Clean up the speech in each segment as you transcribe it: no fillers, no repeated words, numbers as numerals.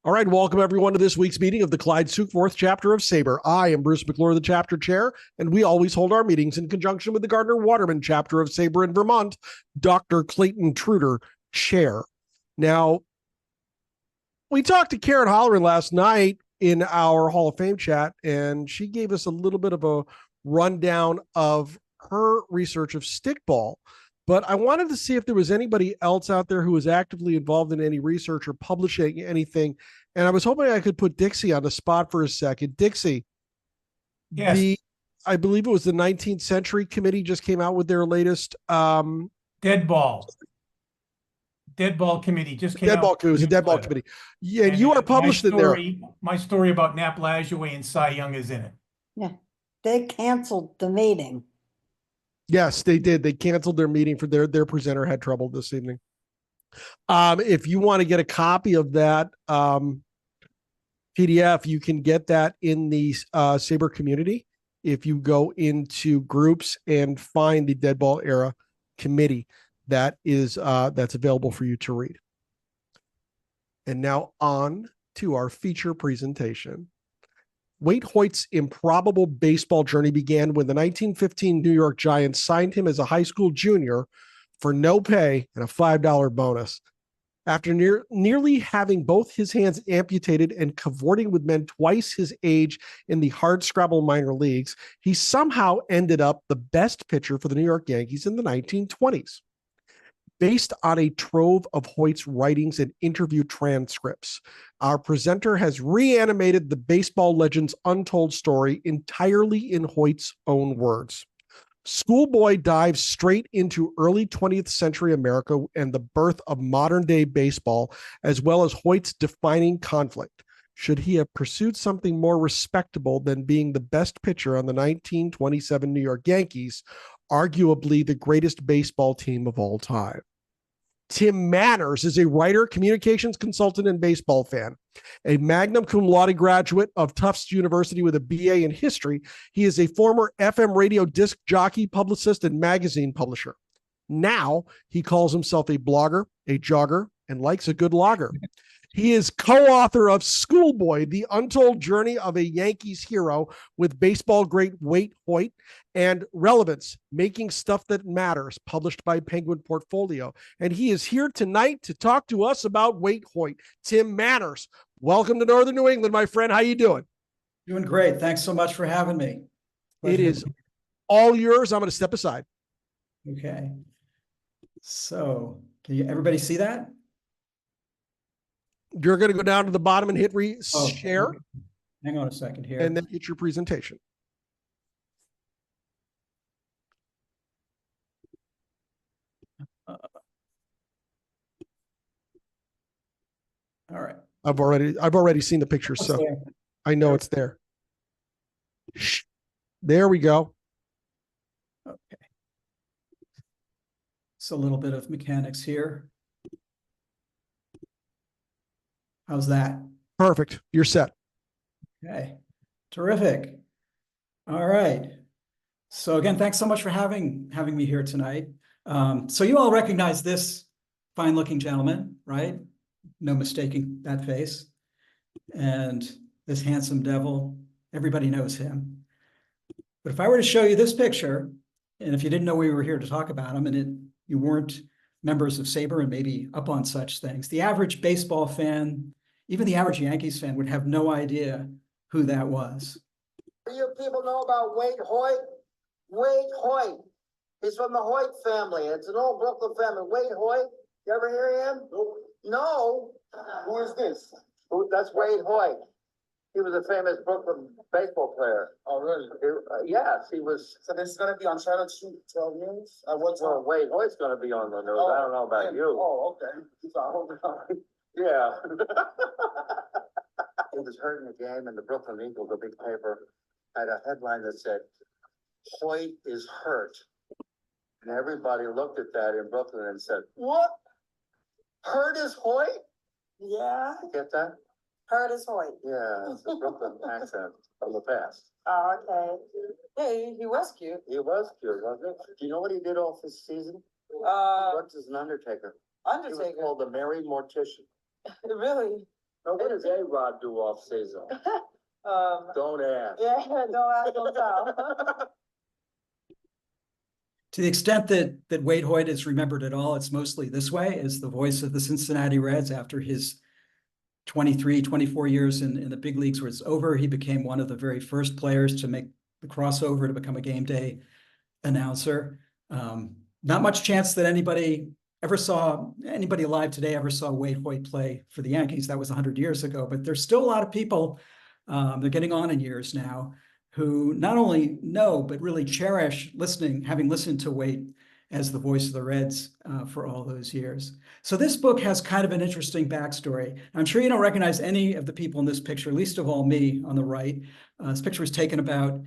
All right, welcome everyone to this week's meeting of the Clyde Sukeforth chapter of SABR. I am Bruce McClure, the chapter chair, and we always hold our meetings in conjunction with the Gardner-Waterman chapter of SABR in Vermont, Dr. Clayton Truder, chair. Now, we talked to Karen Holleran last night in our Hall of Fame chat, and she gave us a little bit of a rundown of her research of stickball. But I wanted to see if there was anybody else out there who was actively involved in any research or publishing anything. And I was hoping I could put Dixie on the spot for a second. Dixie, yes. I believe it was the 19th Century Committee just came out with their latest Dead Ball Committee just came Dead Ball. out. It was a Dead Ball Committee. Yeah, and you are published in there. My story about Nap Lajoie and Cy Young is in it. Yeah, they canceled the meeting. Yes, they did. They canceled their meeting for their presenter had trouble this evening. If you want to get a copy of that PDF, you can get that in the SABR community. If you go into groups and find the Dead Ball Era Committee, that is that's available for you to read. And now on to our feature presentation. Waite Hoyt's improbable baseball journey began when the 1915 New York Giants signed him as a high school junior for no pay and a $5 bonus. After nearly having both his hands amputated and cavorting with men twice his age in the hardscrabble minor leagues, he somehow ended up the best pitcher for the New York Yankees in the 1920s. Based on a trove of Hoyt's writings and interview transcripts, our presenter has reanimated the baseball legend's untold story entirely in Hoyt's own words. Schoolboy dives straight into early 20th century America and the birth of modern-day baseball, as well as Hoyt's defining conflict. Should he have pursued something more respectable than being the best pitcher on the 1927 New York Yankees, arguably the greatest baseball team of all time? Tim Manners is a writer, communications consultant, and baseball fan. A magna cum laude graduate of Tufts University with a BA in history, he is a former FM radio disc jockey, publicist, and magazine publisher. Now he calls himself a blogger, a jogger, and likes a good lager. He is co-author of Schoolboy, The Untold Journey of a Yankees Hero with baseball great Waite Hoyt, and Relevance, Making Stuff That Matters, published by Penguin Portfolio. And he is here tonight to talk to us about Waite Hoyt. Tim Manners, welcome to Northern New England, my friend. How you doing? Doing great. Thanks so much for having me. It is all yours. I'm going to step aside. Okay. So, can everybody see that? You're going to go down to the bottom and hit share. Okay. Hang on a second here. And then hit your presentation. All right. I've already seen the picture, so I know it's there. There we go. Okay. So a little bit of mechanics here. How's that? Perfect. You're set. Okay. Terrific. All right. So again, thanks so much for having me here tonight. So you all recognize this fine-looking gentleman, right? No mistaking that face. And this handsome devil, everybody knows him. But if I were to show you this picture, and if you didn't know we were here to talk about him, and you weren't members of SABR and maybe up on such things, the average baseball fan, even the average Yankees fan, would have no idea who that was. You people know about Waite Hoyt? Waite Hoyt. He's from the Hoyt family. It's an old Brooklyn family. Waite Hoyt. You ever hear him? No. Who is this? That's Waite Hoyt. He was a famous Brooklyn baseball player. Oh, really? Yes, he was. So this is going to be on Charlotte Street 12 News? Well, Waite Hoyt's going to be on the news. Oh, I don't know about you. Oh, okay. So, yeah. He was hurt in the game, and the Brooklyn Eagle, the big paper, had a headline that said, "Hoyt is hurt." And everybody looked at that in Brooklyn and said, "What? Hurt is Hoyt?" Yeah. You get that? Hurt is Hoyt. Yeah, it's a Brooklyn accent from the past. Oh, okay. Yeah, he was cute. He was cute, wasn't it? Do you know what he did off this season? He worked as an undertaker. He was Undertaker. called the Merry Mortician. Really? What does A-Rod do off season? Don't ask. Yeah, no, I don't know. To the extent that Waite Hoyt is remembered at all, it's mostly this way, as the voice of the Cincinnati Reds after his 23, 24 years in the big leagues was over. He became one of the very first players to make the crossover to become a game day announcer. Not much chance that anybody alive today ever saw Waite Hoyt play for the Yankees. That was 100 years ago, but there's still a lot of people, they're getting on in years now, who not only know, but really cherish having listened to Waite as the voice of the Reds for all those years. So this book has kind of an interesting backstory. I'm sure you don't recognize any of the people in this picture, least of all me on the right. This picture was taken about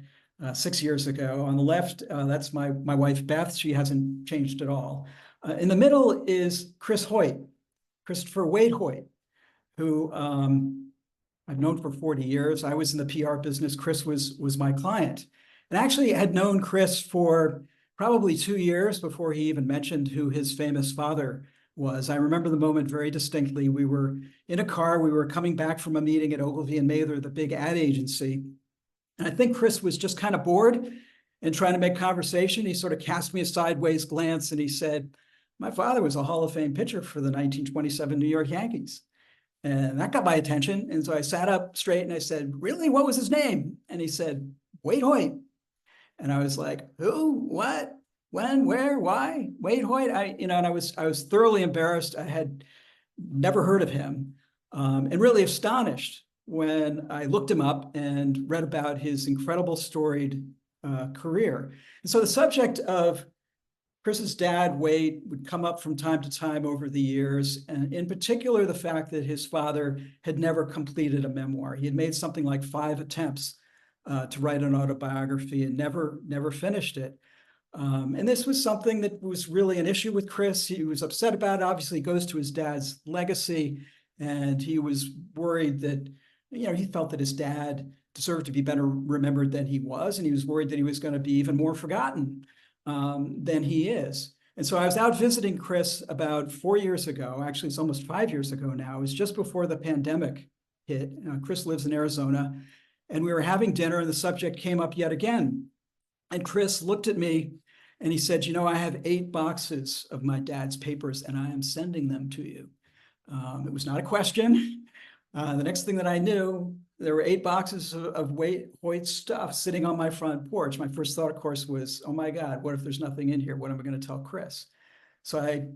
6 years ago. On the left, that's my wife, Beth. She hasn't changed at all. In the middle is Christopher Waite Hoyt, who I've known for 40 years. I was in the PR business. Chris was my client. And actually had known Chris for probably 2 years before he even mentioned who his famous father was. I remember the moment very distinctly. We were in a car. We were coming back from a meeting at Ogilvy and Mather, the big ad agency. And I think Chris was just kind of bored and trying to make conversation. He sort of cast me a sideways glance and he said, "My father was a Hall of Fame pitcher for the 1927 New York Yankees." And that got my attention. And so I sat up straight and I said, "Really? What was his name?" And he said, "Waite Hoyt." And I was like, "Who? What? When? Where? Why? Waite Hoyt?" And I was thoroughly embarrassed. I had never heard of him, and really astonished when I looked him up and read about his incredible storied career. And so the subject of Chris's dad, Waite, would come up from time to time over the years, and in particular, the fact that his father had never completed a memoir. He had made something like 5 attempts to write an autobiography and never finished it. And this was something that was really an issue with Chris. He was upset about it. Obviously, it goes to his dad's legacy, and he was worried that, he felt that his dad deserved to be better remembered than he was, and he was worried that he was going to be even more forgotten than he is. And so I was out visiting Chris about 4 years ago. Actually, it's almost 5 years ago now. It was just before the pandemic hit. Chris lives in Arizona, and we were having dinner, and the subject came up yet again. And Chris looked at me and he said, "I have 8 boxes of my dad's papers, and I am sending them to you." It was not a question. The next thing that I knew, there were 8 boxes of Waite Hoyt stuff sitting on my front porch. My first thought, of course, was, "Oh my God, what if there's nothing in here? What am I going to tell Chris?" So I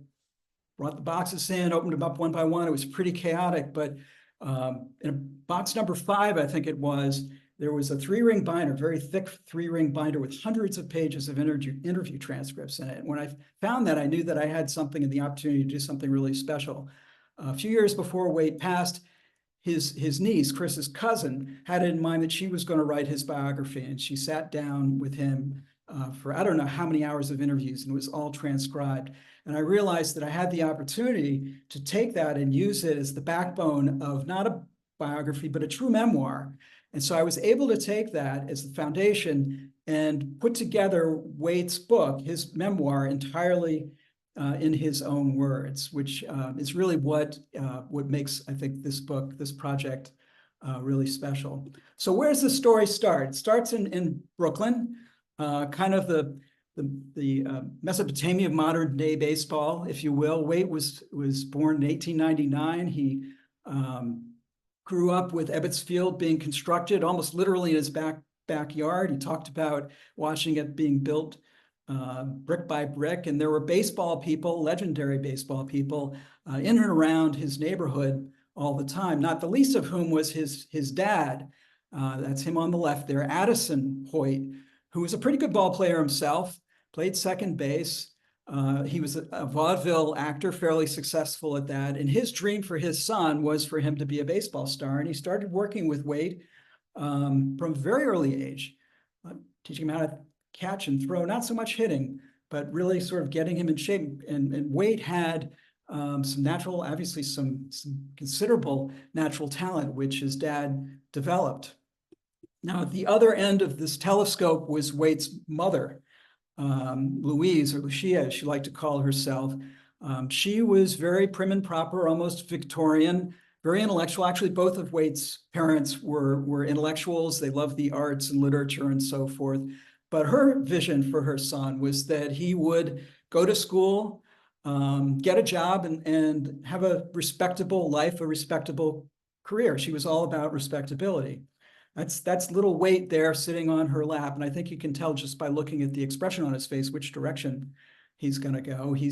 brought the boxes in, opened them up one by one. It was pretty chaotic, but in box number 5, I think it was, there was a 3-ring binder, very thick 3-ring binder with hundreds of pages of interview transcripts in it. When I found that, I knew that I had something and the opportunity to do something really special. A few years before Waite passed, his niece, Chris's cousin, had it in mind that she was going to write his biography, and she sat down with him for I don't know how many hours of interviews, and it was all transcribed. And I realized that I had the opportunity to take that and use it as the backbone of not a biography, but a true memoir. And so I was able to take that as the foundation and put together Waite's book, his memoir, entirely in his own words, which is really what makes, I think, this book, this project, really special. So where does the story start? It starts in Brooklyn, kind of the Mesopotamia of modern day baseball, if you will. Waite was born in 1899. He grew up with Ebbets Field being constructed almost literally in his backyard. He talked about watching it being built brick by brick, and there were baseball people, legendary baseball people, in and around his neighborhood all the time, not the least of whom was his dad. That's him on the left there, Addison Hoyt, who was a pretty good ball player himself, played second base. He was a vaudeville actor, fairly successful at that, and his dream for his son was for him to be a baseball star, and he started working with Waite from a very early age, teaching him how to catch and throw, not so much hitting, but really sort of getting him in shape. And Waite had some natural, obviously some considerable natural talent, which his dad developed. Now, at the other end of this telescope was Waite's mother, Louise, or Lucia, as she liked to call herself. She was very prim and proper, almost Victorian, very intellectual. Actually, both of Waite's parents were intellectuals. They loved the arts and literature and so forth. But her vision for her son was that he would go to school, get a job, and have a respectable life, a respectable career. She was all about respectability. That's little Waite there sitting on her lap. And I think you can tell just by looking at the expression on his face which direction he's going to go. He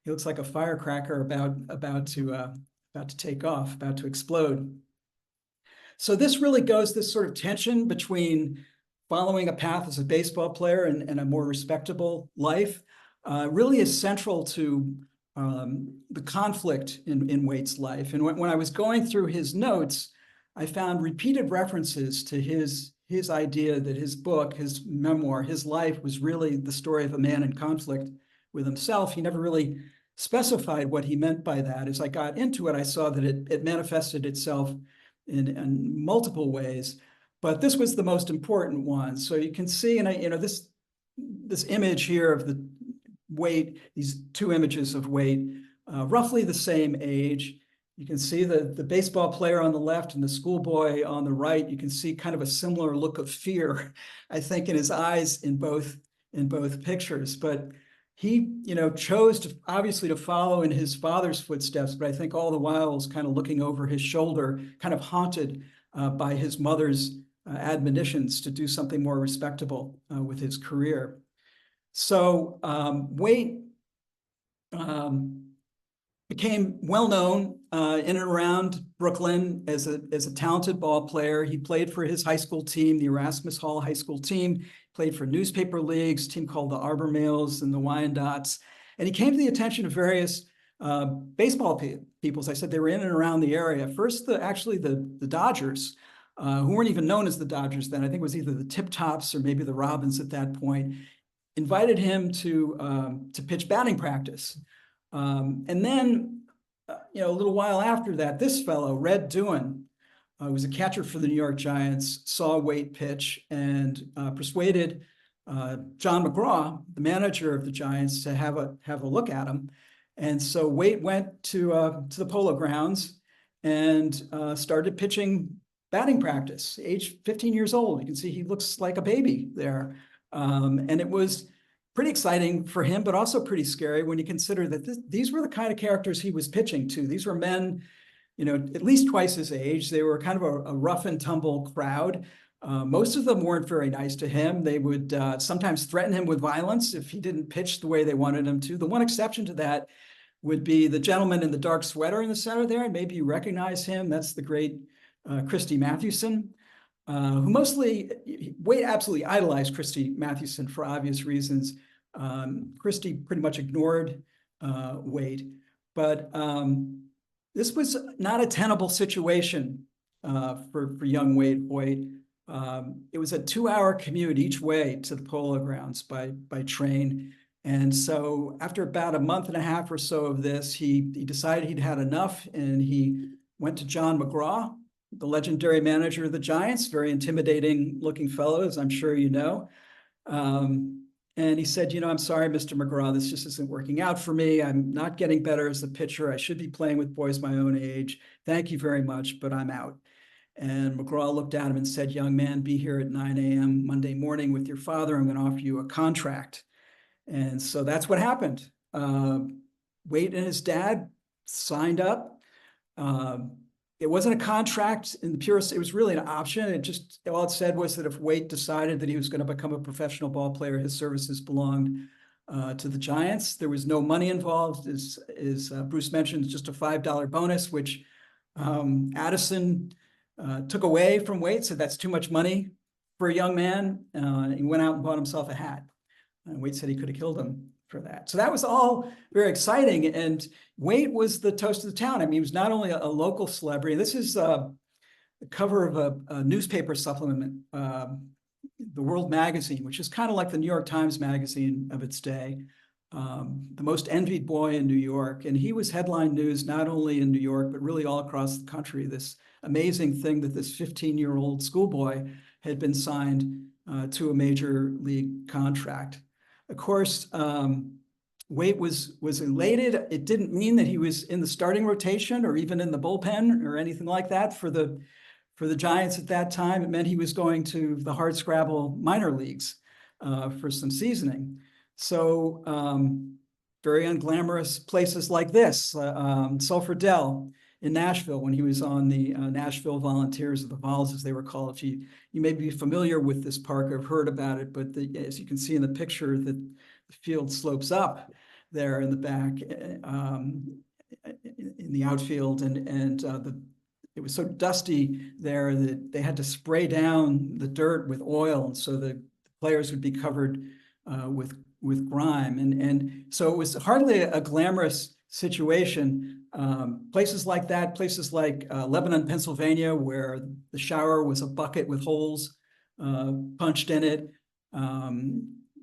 looks like a firecracker about to take off, about to explode. So this really goes, this sort of tension between following a path as a baseball player and a more respectable life really is central to the conflict in Waite's life. And when I was going through his notes, I found repeated references to his idea that his book, his memoir, his life was really the story of a man in conflict with himself. He never really specified what he meant by that. As I got into it, I saw that it manifested itself in multiple ways, but this was the most important one. So you can see, and this image here of the Waite, these two images of Waite, roughly the same age. You can see the baseball player on the left and the schoolboy on the right. You can see kind of a similar look of fear, I think, in his eyes in both pictures. But he, chose to obviously to follow in his father's footsteps, but I think all the while was kind of looking over his shoulder, kind of haunted by his mother's admonitions to do something more respectable with his career. So Waite became well known in and around Brooklyn as a talented ball player. He played for his high school team, the Erasmus Hall High School team, played for newspaper leagues, a team called the Arbor Males and the Wyandottes. And he came to the attention of various baseball people. As I said, they were in and around the area. First, the Dodgers, who weren't even known as the Dodgers then. I think it was either the Tip Tops or maybe the Robins at that point, invited him to pitch batting practice. And then, a little while after that, this fellow, Red Doohan, who was a catcher for the New York Giants, saw Waite pitch and persuaded John McGraw, the manager of the Giants, to have a look at him. And so Waite went to the Polo Grounds and started pitching batting practice, age 15 years old. You can see he looks like a baby there. And it was pretty exciting for him, but also pretty scary when you consider that these were the kind of characters he was pitching to. These were men, at least twice his age. They were kind of a rough and tumble crowd. Most of them weren't very nice to him. They would sometimes threaten him with violence if he didn't pitch the way they wanted him to. The one exception to that would be the gentleman in the dark sweater in the center there. And maybe you recognize him. That's the great Christy Mathewson. Who Waite absolutely idolized Christy Mathewson for obvious reasons. Christy pretty much ignored Waite, but this was not a tenable situation for young Waite Hoyt. It was a 2-hour commute each way to the Polo Grounds by train. And so after about a month and a half or so of this, he decided he'd had enough, and he went to John McGraw, the legendary manager of the Giants, very intimidating looking fellow, as I'm sure you know. And he said, I'm sorry, Mr. McGraw, this just isn't working out for me. I'm not getting better as a pitcher. I should be playing with boys my own age. Thank you very much, but I'm out. And McGraw looked at him and said, young man, be here at 9 a.m. Monday morning with your father. I'm going to offer you a contract. And so that's what happened. Waite and his dad signed up. It wasn't a contract in the purest, it was really an option. All it said was that if Waite decided that he was going to become a professional ball player, his services belonged to the Giants. There was no money involved. As Bruce mentioned, just a $5 bonus, which Addison took away from Waite, said that's too much money for a young man. He went out and bought himself a hat. Waite said he could have killed him for that. So that was all very exciting. And Waite was the toast of the town. I mean, he was not only a local celebrity. This is the cover of a newspaper supplement, the World Magazine, which is kind of like the New York Times Magazine of its day, the most envied boy in New York. And he was headline news, not only in New York, but really all across the country. This amazing thing that this 15-year-old schoolboy had been signed to a major league contract. Of course, Waite was elated. It didn't mean that he was in the starting rotation or even in the bullpen or anything like that for the Giants at that time. It meant he was going to the hardscrabble minor leagues for some seasoning. So very unglamorous places like this, Sulphur Dell in Nashville, when he was on the Nashville Volunteers, or the Vols as they were called. You may be familiar with this park, I've heard about it, but as you can see in the picture, the field slopes up there in the back, in the outfield, and it was so dusty there that they had to spray down the dirt with oil, and so the players would be covered with grime, and so it was hardly a glamorous situation. Places like that, places like Lebanon, Pennsylvania, where the shower was a bucket with holes punched in it.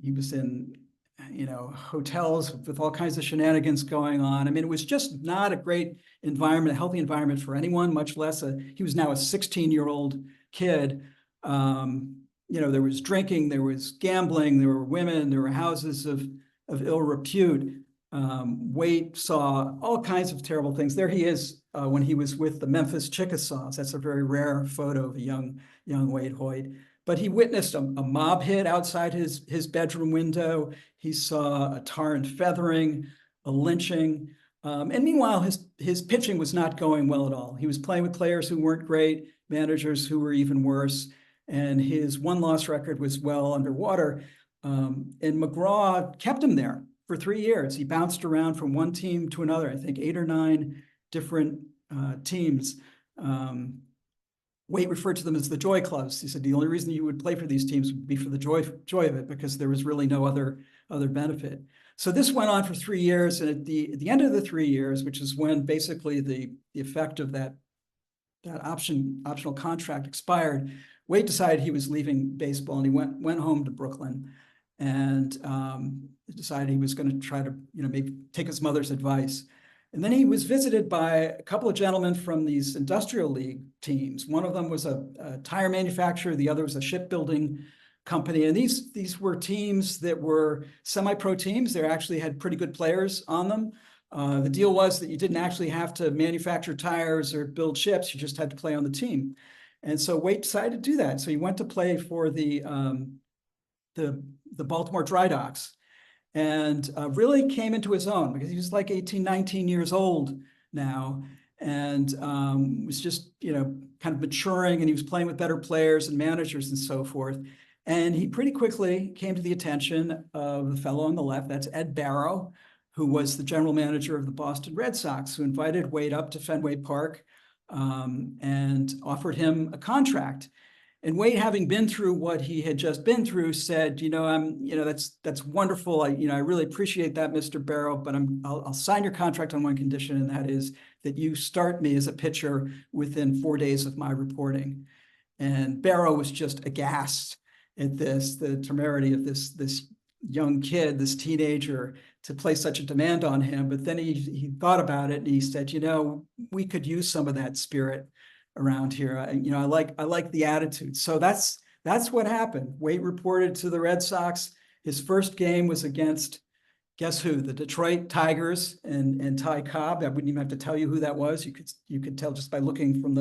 He was in, hotels with all kinds of shenanigans going on. I mean, it was just not a great environment, a healthy environment for anyone, much less he was now a 16-year-old kid. There was drinking, there was gambling, there were women, there were houses of ill repute. Waite saw all kinds of terrible things. There he is when he was with the Memphis Chickasaws. That's a very rare photo of a young Waite Hoyt. But he witnessed a mob hit outside his bedroom window. He saw a tar and feathering, a lynching. And meanwhile, his pitching was not going well at all. He was playing with players who weren't great, managers who were even worse, and his one-loss record was well underwater. And McGraw kept him there for 3 years. He bounced around from one team to another, I think 8 or 9 different teams. Waite referred to them as the joy clubs. He said the only reason you would play for these teams would be for the joy of it, because there was really no other benefit. So this went on for 3 years, and at the end of the 3 years, which is when basically the effect of that optional contract expired, Waite decided he was leaving baseball, and he went home to Brooklyn, and decided he was going to try to maybe take his mother's advice. And then he was visited by a couple of gentlemen from these industrial league teams. One of them was a tire manufacturer, the other was a shipbuilding company. And these were teams that were semi-pro teams. They actually had pretty good players on them. The deal was that you didn't actually have to manufacture tires or build ships. You just had to play on the team. And so Waite decided to do that. So he went to play for the Baltimore Dry Docks, and really came into his own, because he was like 18, 19 years old now, and was just, kind of maturing, and he was playing with better players and managers and so forth. And he pretty quickly came to the attention of the fellow on the left, that's Ed Barrow, who was the general manager of the Boston Red Sox, who invited Waite up to Fenway Park and offered him a contract. And Waite, having been through what he had just been through, said, that's wonderful. I really appreciate that, Mr. Barrow, but I'll sign your contract on one condition, and that is that you start me as a pitcher within 4 days of my reporting. And Barrow was just aghast at the temerity of this young kid, this teenager, to place such a demand on him. But then he thought about it, and he said, we could use some of that spirit around here. I like the attitude. So that's what happened. Waite reported to the Red Sox. His first game was against, guess who? The Detroit Tigers and Ty Cobb. I wouldn't even have to tell you who that was. You could tell just by looking from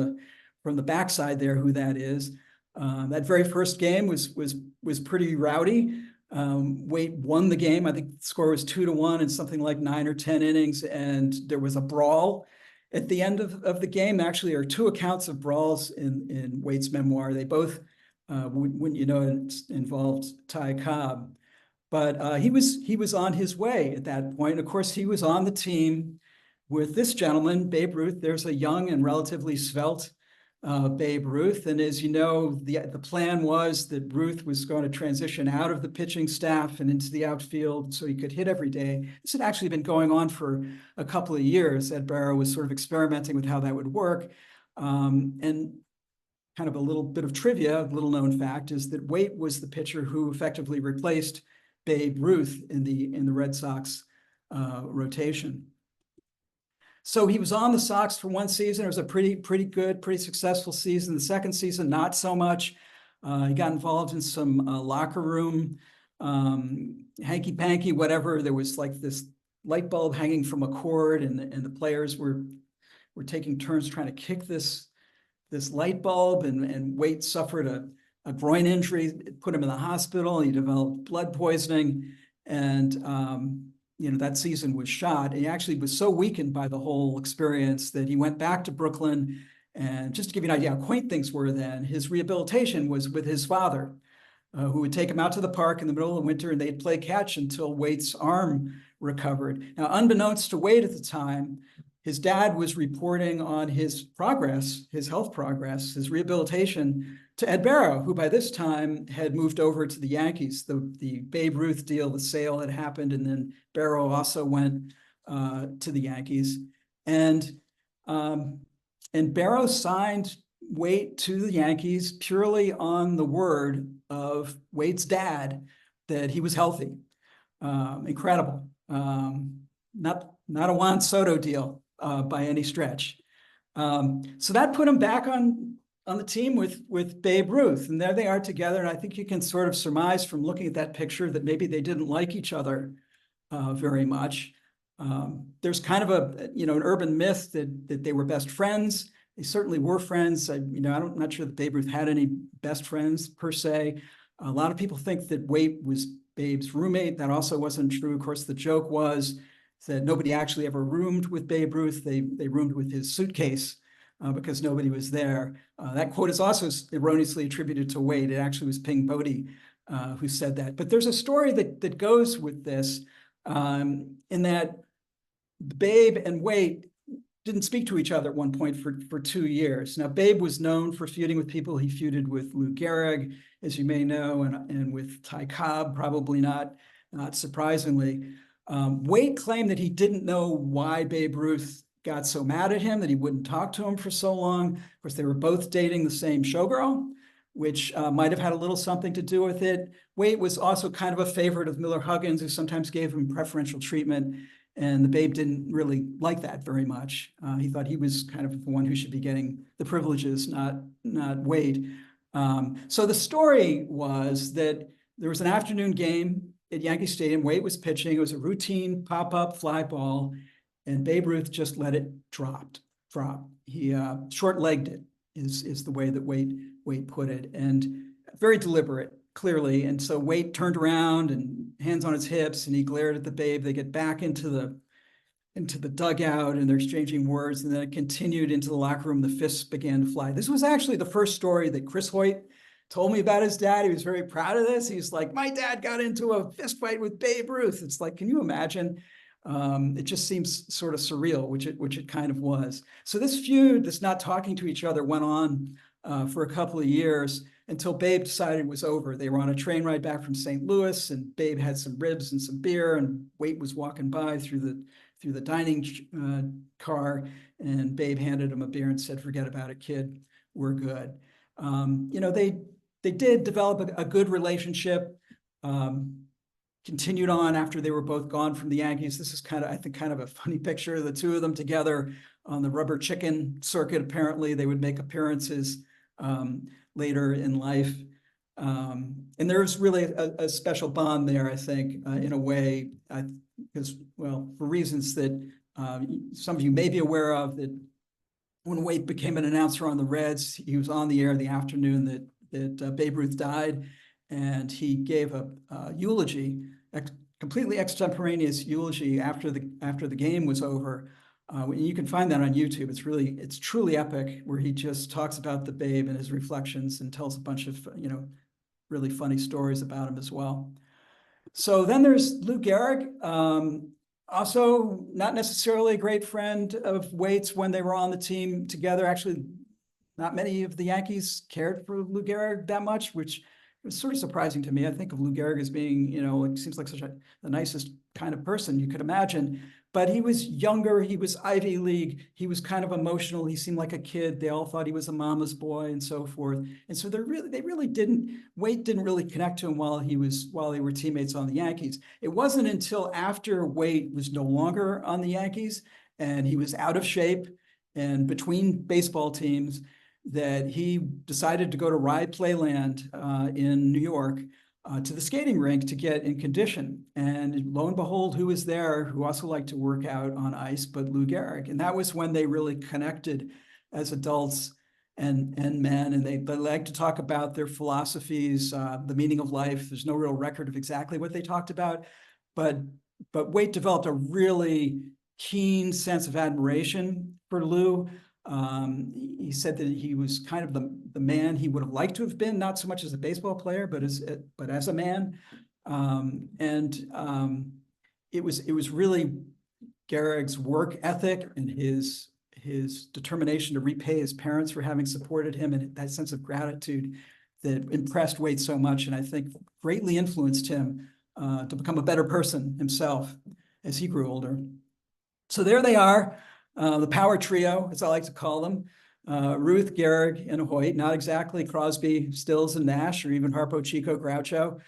the backside there who that is. That very first game was pretty rowdy. Waite won the game. I think the score was 2-1 in something like 9 or 10 innings, and there was a brawl at the end of the game. Actually, there are 2 accounts of brawls in Waite's memoir. They both, wouldn't you know, it involved Ty Cobb. But he was on his way at that point. Of course, he was on the team with this gentleman, Babe Ruth. There's a young and relatively svelte Babe Ruth. And as you know, the plan was that Ruth was going to transition out of the pitching staff and into the outfield so he could hit every day. This had actually been going on for a couple of years. Ed Barrow was sort of experimenting with how that would work. And kind of a little bit of trivia, a little known fact, is that Waite was the pitcher who effectively replaced Babe Ruth in the Red Sox rotation. So he was on the Sox for one season. It was a pretty good, pretty successful season. The second season, not so much. He got involved in some locker room hanky-panky, whatever. There was like this light bulb hanging from a cord, and the players were taking turns trying to kick this light bulb, and Waite suffered a groin injury. It put him in the hospital. He developed blood poisoning, and that season was shot. He actually was so weakened by the whole experience that he went back to Brooklyn. And just to give you an idea how quaint things were then, his rehabilitation was with his father, who would take him out to the park in the middle of the winter, and they'd play catch until Waite's arm recovered. Now, unbeknownst to Waite at the time, his dad was reporting on his progress, his health progress, his rehabilitation, to Ed Barrow, who by this time had moved over to the Yankees. The Babe Ruth deal, the sale had happened, and then Barrow also went to the Yankees. And Barrow signed Waite to the Yankees purely on the word of Waite's dad that he was healthy. Incredible. Not a Juan Soto deal by any stretch. So that put him back on the team with Babe Ruth, and there they are together. And I think you can sort of surmise from looking at that picture that maybe they didn't like each other very much. There's kind of an urban myth that they were best friends. They certainly were friends. I'm not sure that Babe Ruth had any best friends per se. A lot of people think that Waite was Babe's roommate. That also wasn't true. Of course, the joke was that nobody actually ever roomed with Babe Ruth. They roomed with his suitcase because nobody was there. That quote is also erroneously attributed to Waite. It actually was Ping Bodie who said that. But there's a story that goes with this in that Babe and Waite didn't speak to each other at one point for 2 years. Now, Babe was known for feuding with people. He feuded with Lou Gehrig, as you may know, and with Ty Cobb, probably not surprisingly. Waite claimed that he didn't know why Babe Ruth got so mad at him, that he wouldn't talk to him for so long. Of course, they were both dating the same showgirl, which might have had a little something to do with it. Waite was also kind of a favorite of Miller Huggins, who sometimes gave him preferential treatment. And the Babe didn't really like that very much. He thought he was kind of the one who should be getting the privileges, not Waite. So the story was that there was an afternoon game at Yankee Stadium. Waite was pitching. It was a routine pop-up fly ball, and Babe Ruth just let it drop. He short-legged it, is the way that Waite put it, and very deliberate, clearly. And so Waite turned around and hands on his hips, and he glared at the Babe. They get back into the dugout, and they're exchanging words, and then it continued into the locker room. The fists began to fly. This was actually the first story that Chris Hoyt told me about his dad. He was very proud of this. He's like, my dad got into a fist fight with Babe Ruth. It's like, can you imagine? It just seems sort of surreal, which it kind of was. So this feud, this not talking to each other, went on for a couple of years until Babe decided it was over. They were on a train ride back from St. Louis, and Babe had some ribs and some beer, and Waite was walking by through the dining car, and Babe handed him a beer and said, "Forget about it, kid. We're good." They did develop a good relationship. Continued on after they were both gone from the Yankees. This is kind of a funny picture, the two of them together on the rubber chicken circuit. Apparently, they would make appearances later in life. And there's really a special bond there, I think, in a way, because, well, for reasons that some of you may be aware of, that when Waite became an announcer on the Reds, he was on the air the afternoon that Babe Ruth died, and he gave a eulogy, completely extemporaneous eulogy after the game was over. You can find that on YouTube. It's truly epic, where he just talks about the Babe and his reflections and tells a bunch of really funny stories about him as well. So then there's Lou Gehrig, also not necessarily a great friend of Waite's when they were on the team together. Actually, not many of the Yankees cared for Lou Gehrig that much, which was sort of surprising to me. I think of Lou Gehrig as being, it seems like the nicest kind of person you could imagine. But he was younger. He was Ivy League. He was kind of emotional. He seemed like a kid. They all thought he was a mama's boy and so forth. And so Waite didn't really connect to him while they were teammates on the Yankees. It wasn't until after Waite was no longer on the Yankees and he was out of shape and between baseball teams that he decided to go to Rye Playland in New York to the skating rink to get in condition. And lo and behold, who was there who also liked to work out on ice, but Lou Gehrig. And that was when they really connected as adults and men. And they like to talk about their philosophies, the meaning of life. There's no real record of exactly what they talked about, but Waite developed a really keen sense of admiration for Lou. He said that he was kind of the man he would have liked to have been, not so much as a baseball player, but as a man. It was really Gehrig's work ethic and his determination to repay his parents for having supported him, and that sense of gratitude that impressed Waite so much, and I think greatly influenced him to become a better person himself as he grew older. So there they are. The power trio, as I like to call them, Ruth, Gehrig, and Hoyt, not exactly Crosby, Stills, and Nash, or even Harpo, Chico, Groucho.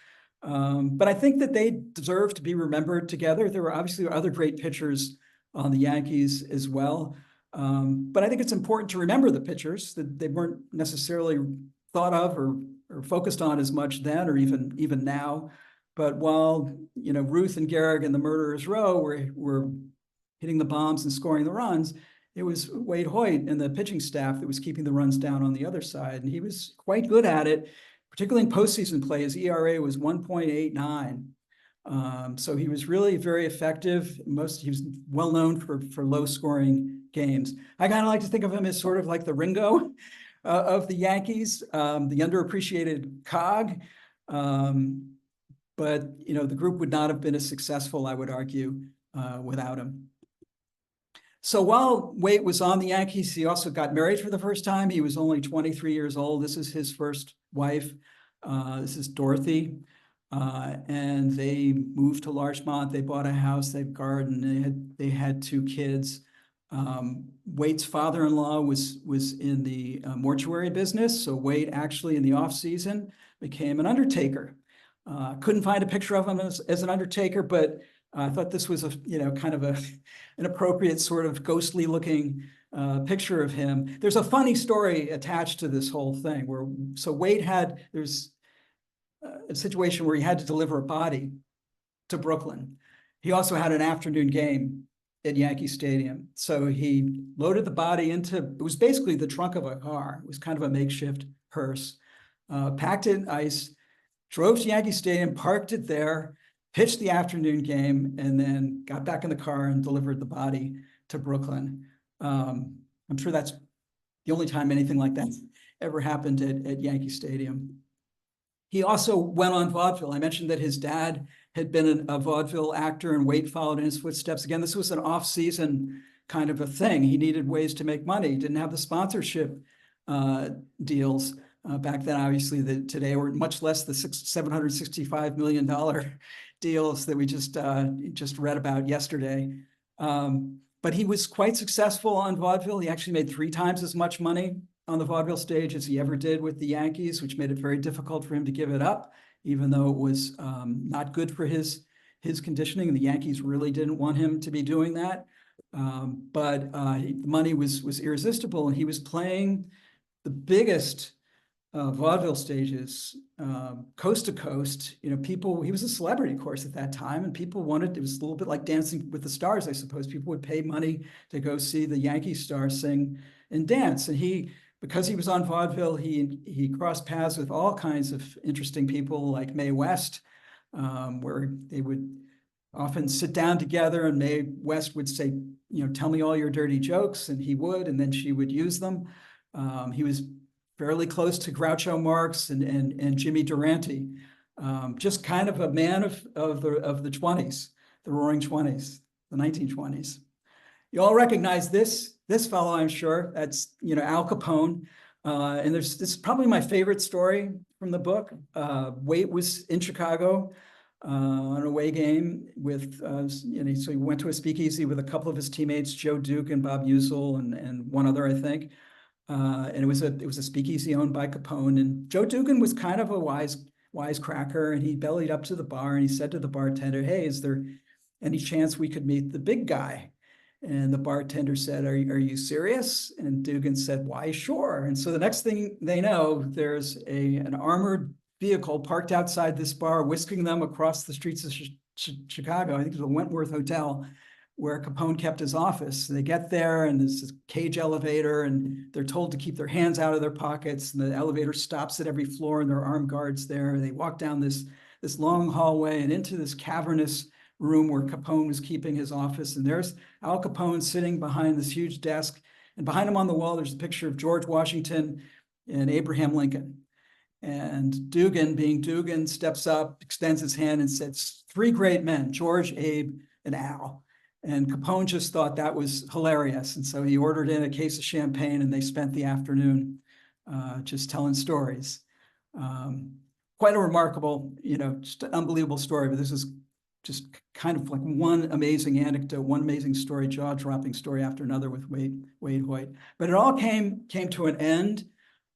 But I think that they deserve to be remembered together. There were obviously other great pitchers on the Yankees as well. But I think it's important to remember the pitchers, that they weren't necessarily thought of or focused on as much then or even now. But while, Ruth and Gehrig and the Murderers Row were hitting the bombs and scoring the runs, it was Waite Hoyt and the pitching staff that was keeping the runs down on the other side. And he was quite good at it, particularly in postseason play. His ERA was 1.89. So he was really very effective. He was well known for low scoring games. I kind of like to think of him as sort of like the Ringo of the Yankees, the underappreciated cog. But the group would not have been as successful, I would argue, without him. So while Waite was on the Yankees, he also got married for the first time. He was only 23 years old. This is his first wife. This is Dorothy. And they moved to Larchmont. They bought a house, they have a garden. They had 2 kids. Waite's father-in-law was in the mortuary business. So Waite actually in the off season became an undertaker. Couldn't find a picture of him as an undertaker, but I thought this was kind of an appropriate sort of ghostly looking picture of him. There's a funny story attached to this whole thing there's a situation where he had to deliver a body to Brooklyn. He also had an afternoon game at Yankee Stadium. So he loaded the body it was basically the trunk of a car. It was kind of a makeshift hearse, packed it in ice, drove to Yankee Stadium, parked it there, pitched the afternoon game, and then got back in the car and delivered the body to Brooklyn. I'm sure that's the only time anything like that ever happened at Yankee Stadium. He also went on vaudeville. I mentioned that his dad had been a vaudeville actor, and Waite followed in his footsteps. Again, this was an off-season kind of a thing. He needed ways to make money. He didn't have the sponsorship deals back then. Obviously, today were much less the $765 million deals that we just read about yesterday. But he was quite successful on vaudeville. He actually made 3 times as much money on the vaudeville stage as he ever did with the Yankees, which made it very difficult for him to give it up, even though it was not good for his conditioning. And the Yankees really didn't want him to be doing that. But the money was irresistible, and he was playing the biggest vaudeville stages, coast to coast. He was a celebrity, of course, at that time, and people it was a little bit like Dancing with the Stars, I suppose. People would pay money to go see the Yankee star sing and dance. And because he was on vaudeville, he crossed paths with all kinds of interesting people like Mae West, where they would often sit down together, and Mae West would say, tell me all your dirty jokes, and he would, and then she would use them. He was fairly close to Groucho Marx and Jimmy Durante, just kind of a man of the 20s, the Roaring 20s, the 1920s. You all recognize this fellow, I'm sure. That's Al Capone, and this is probably my favorite story from the book. Waite was in Chicago on an away game with, so he went to a speakeasy with a couple of his teammates, Joe Duke and Bob Usel, and one other, I think. And it was a speakeasy owned by Capone. And Joe Dugan was kind of a wisecracker, and he bellied up to the bar and he said to the bartender, "Hey, is there any chance we could meet the big guy?" And the bartender said, are you serious? And Dugan said, "Why, sure." And so the next thing they know, there's an armored vehicle parked outside this bar, whisking them across the streets of Chicago. I think it was the Wentworth Hotel, where Capone kept his office. They get there, and there's this cage elevator, and they're told to keep their hands out of their pockets. And the elevator stops at every floor, and there are armed guards there. They walk down this long hallway and into this cavernous room where Capone was keeping his office. And there's Al Capone sitting behind this huge desk. And behind him on the wall, there's a picture of George Washington and Abraham Lincoln. And Dugan, being Dugan, steps up, extends his hand and says, 3 great men, George, Abe, and Al. And Capone just thought that was hilarious. And so he ordered in a case of champagne, and they spent the afternoon just telling stories. Quite a remarkable, just an unbelievable story, but this is just kind of like one amazing anecdote, one amazing story, jaw-dropping story after another with Waite Hoyt. But it all came to an end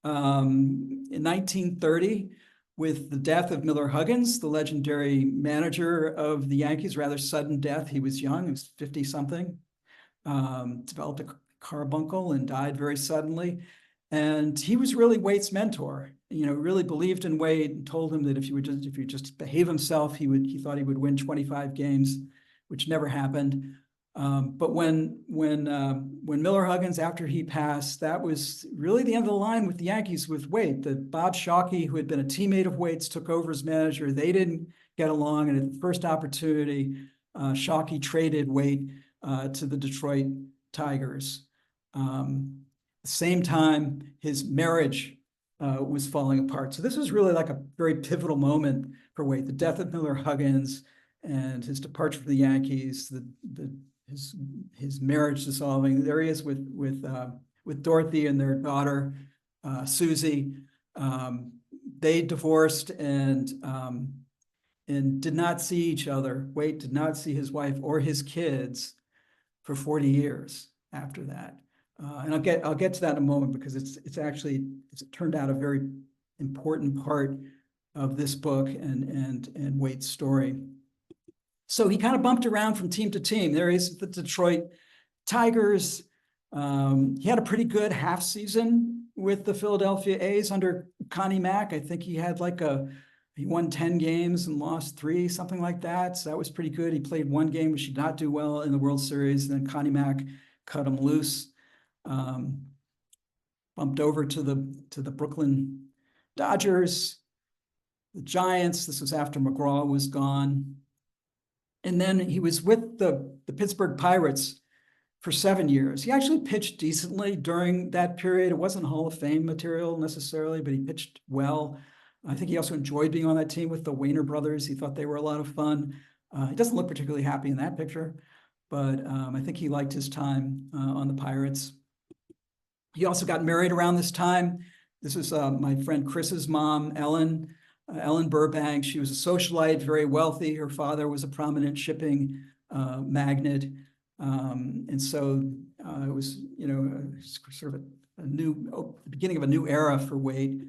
in 1930 with the death of Miller Huggins, the legendary manager of the Yankees. Rather sudden death. He was young, he was 50-something, developed a carbuncle and died very suddenly. And he was really Waite's mentor. Really believed in Waite and told him that if you just behave himself, he thought he would win 25 games, which never happened. But when Miller Huggins, after he passed, that was really the end of the line with the Yankees with Waite. That Bob Shockey, who had been a teammate of Waite's, took over as manager. They didn't get along, and at the first opportunity, Shockey traded Waite to the Detroit Tigers. The same time, his marriage was falling apart. So this was really like a very pivotal moment for Waite. The death of Miller Huggins and his departure from the Yankees, his marriage dissolving. There he is with Dorothy and their daughter Susie. They divorced and did not see each other. Waite did not see his wife or his kids for 40 years after that. And I'll get to that in a moment, because it's turned out a very important part of this book and Waite's story. So he kind of bumped around from team to team. There he is at the Detroit Tigers. He had a pretty good half season with the Philadelphia A's under Connie Mack. I think he had he won 10 games and lost 3, something like that. So that was pretty good. He played 1 game, which did not do well in the World Series. And then Connie Mack cut him loose. Bumped over to the Brooklyn Dodgers, the Giants. This was after McGraw was gone. And then he was with the Pittsburgh Pirates for 7 years. He actually pitched decently during that period. It wasn't Hall of Fame material necessarily, but he pitched well. I think he also enjoyed being on that team with the Wainer brothers. He thought they were a lot of fun. He doesn't look particularly happy in that picture, but I think he liked his time on the Pirates. He also got married around this time. This was my friend Chris's mom, Ellen Burbank. She was a socialite, very wealthy. Her father was a prominent shipping magnate. And so it was, sort of the beginning of a new era for Waite.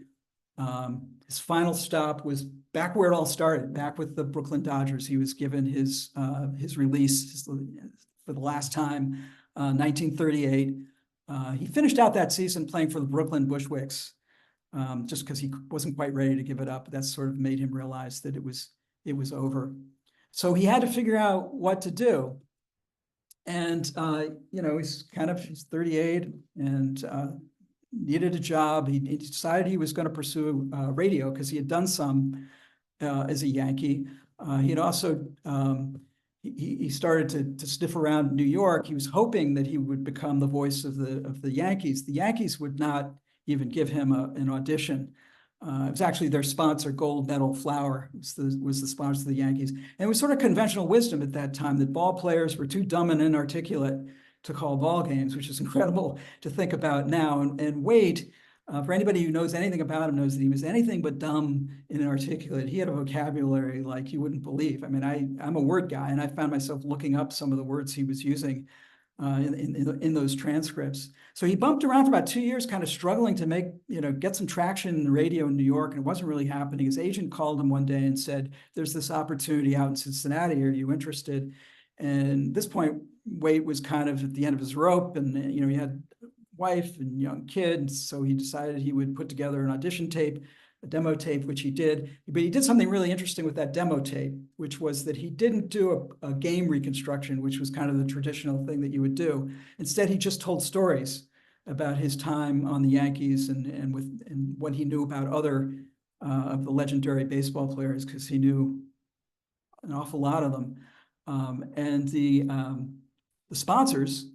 His final stop was back where it all started, back with the Brooklyn Dodgers. He was given his release for the last time, 1938. He finished out that season playing for the Brooklyn Bushwicks, just because he wasn't quite ready to give it up. That sort of made him realize that it was over. So he had to figure out what to do. And, he's 38 and needed a job. He decided he was going to pursue radio, because he had done some as a Yankee. He had also, he started to sniff around New York. He was hoping that he would become the voice of the Yankees. The Yankees would not even give him an audition. It was actually their sponsor, Gold Medal Flour, was the sponsor of the Yankees. And it was sort of conventional wisdom at that time that ball players were too dumb and inarticulate to call ball games, which is incredible to think about now. And Waite, for anybody who knows anything about him, knows that he was anything but dumb and inarticulate. He had a vocabulary like you wouldn't believe. I mean, I'm a word guy, and I found myself looking up some of the words he was using in those transcripts. So he bumped around for about 2 years, kind of struggling to get some traction in the radio in New York, and it wasn't really happening. His agent called him one day and said, "There's this opportunity out in Cincinnati. Are you interested?" And at this point, Waite was kind of at the end of his rope, and he had a wife and young kids, so he decided he would put together an audition tape demo tape, which he did. But he did something really interesting with that demo tape, which was that he didn't do a game reconstruction, which was kind of the traditional thing that you would do. Instead, he just told stories about his time on the Yankees and what he knew about other of the legendary baseball players, because he knew an awful lot of them. And the sponsors,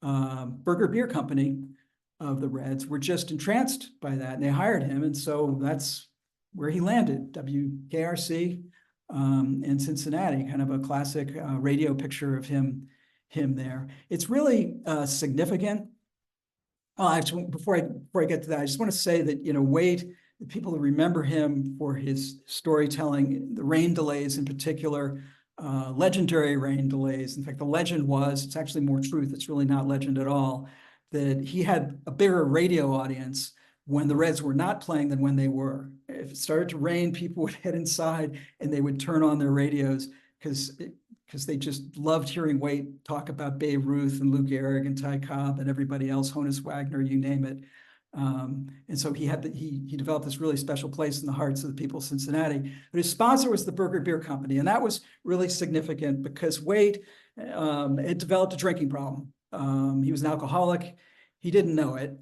Burger Beer Company of the Reds, were just entranced by that, and they hired him. And so that's where he landed, WKRC in Cincinnati, kind of a classic radio picture of him there. It's really significant. Actually, before I get to that, I just want to say that, Waite, the people who remember him for his storytelling, the rain delays in particular, legendary rain delays. In fact, the legend was, it's actually more truth, it's really not legend at all, that he had a bigger radio audience when the Reds were not playing than when they were. If it started to rain, people would head inside and they would turn on their radios because they just loved hearing Waite talk about Babe Ruth and Lou Gehrig and Ty Cobb and everybody else, Honus Wagner, you name it. And so he developed this really special place in the hearts of the people of Cincinnati. But his sponsor was the Burger Beer Company, and that was really significant because Waite had developed a drinking problem. He was an alcoholic. He didn't know it.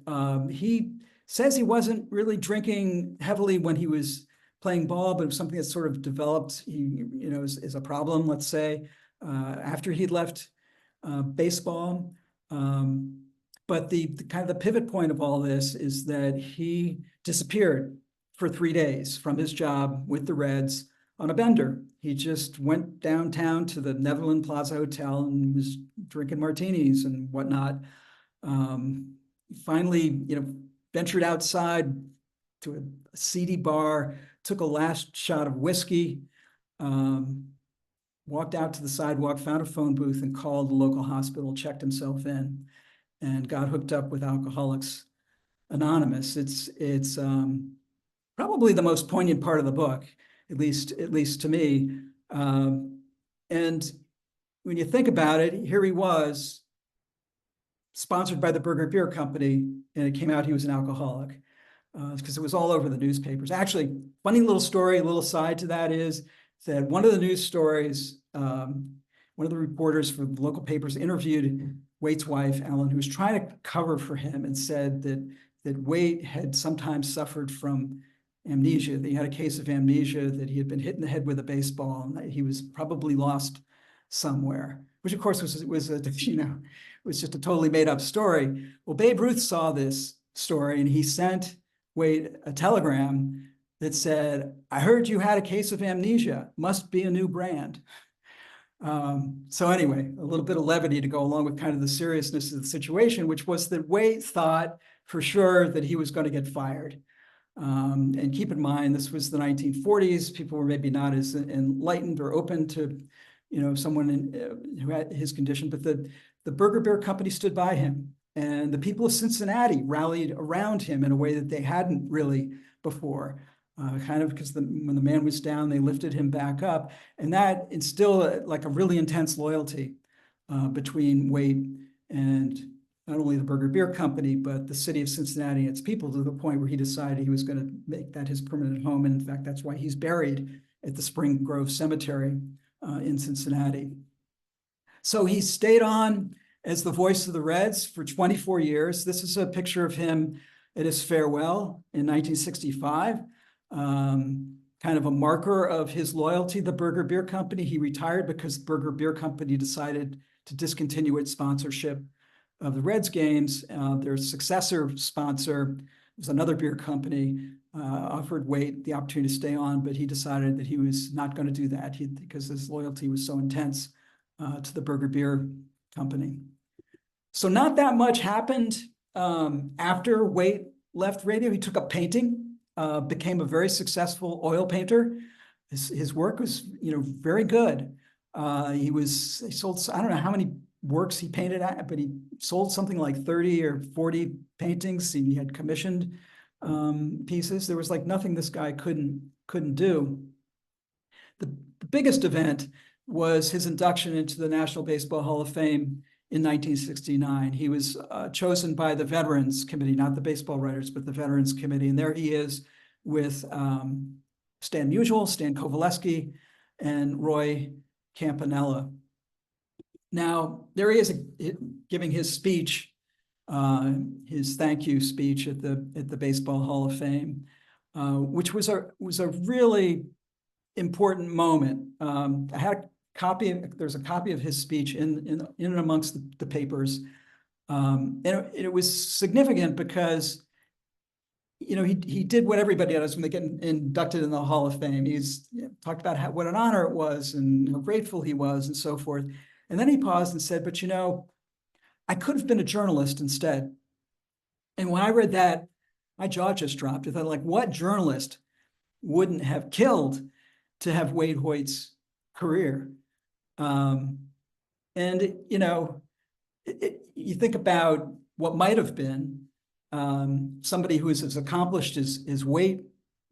He says he wasn't really drinking heavily when he was playing ball, but it was something that sort of developed, as a problem, let's say, after he'd left baseball. But the kind of the pivot point of all this is that he disappeared for 3 days from his job with the Reds on a bender. He just went downtown to the Netherland Plaza Hotel and was drinking martinis and whatnot. Finally, ventured outside to a seedy bar, took a last shot of whiskey, walked out to the sidewalk, found a phone booth and called the local hospital, checked himself in, and got hooked up with Alcoholics Anonymous. It's probably the most poignant part of the book, at least to me. And when you think about it, here he was, sponsored by the Burger Beer Company, and it came out he was an alcoholic because it was all over the newspapers. Actually, funny little story, a little side to that is that one of the news stories, one of the reporters for the local papers interviewed Waite's wife, Ellen, who was trying to cover for him, and said that Waite had sometimes suffered from amnesia, that he had a case of amnesia, that he had been hit in the head with a baseball, and that he was probably lost somewhere, which of course was just a totally made up story. Well, Babe Ruth saw this story and he sent Waite a telegram that said, "I heard you had a case of amnesia, must be a new brand." So anyway, a little bit of levity to go along with kind of the seriousness of the situation, which was that Waite thought for sure that he was going to get fired. And keep in mind, this was the 1940s. People were maybe not as enlightened or open to, someone who had his condition, but the Burger Beer Company stood by him, and the people of Cincinnati rallied around him in a way that they hadn't really before. Kind of because when the man was down, they lifted him back up, and that instilled like a really intense loyalty between Waite and not only the Burger Beer Company, but the city of Cincinnati and its people, to the point where he decided he was going to make that his permanent home. And in fact, that's why he's buried at the Spring Grove Cemetery in Cincinnati. So he stayed on as the voice of the Reds for 24 years. This is a picture of him at his farewell in 1965. Kind of a marker of his loyalty to the Burger Beer Company. He retired because the Burger Beer Company decided to discontinue its sponsorship of the Reds games. Their successor sponsor was another beer company, offered Waite the opportunity to stay on, but he decided that he was not going to do that because his loyalty was so intense to the Burger Beer Company. So not that much happened after Waite left radio. He took up painting, became a very successful oil painter. His work was, very good. He sold, I don't know how many works he painted at, but he sold something like 30 or 40 paintings. He had commissioned pieces. There was like nothing this guy couldn't do. The biggest event was his induction into the National Baseball Hall of Fame in 1969. He was chosen by the Veterans Committee, not the baseball writers, but the Veterans Committee. And there he is with Stan Musial, Stan Kowaleski, and Roy Campanella. Now, there he is giving his speech, his thank you speech at the Baseball Hall of Fame, which was a really important moment. I had a copy. There's a copy of his speech in and amongst the papers, and it was significant because, you know, he did what everybody does when they get inducted in the Hall of Fame. He's talked about what an honor it was and how grateful he was and so forth. And then he paused and said, but you know, I could have been a journalist instead. And when I read that, my jaw just dropped. I thought, like, what journalist wouldn't have killed to have Waite Hoyt's career? And, you know, you think about what might have been somebody who is as accomplished as Waite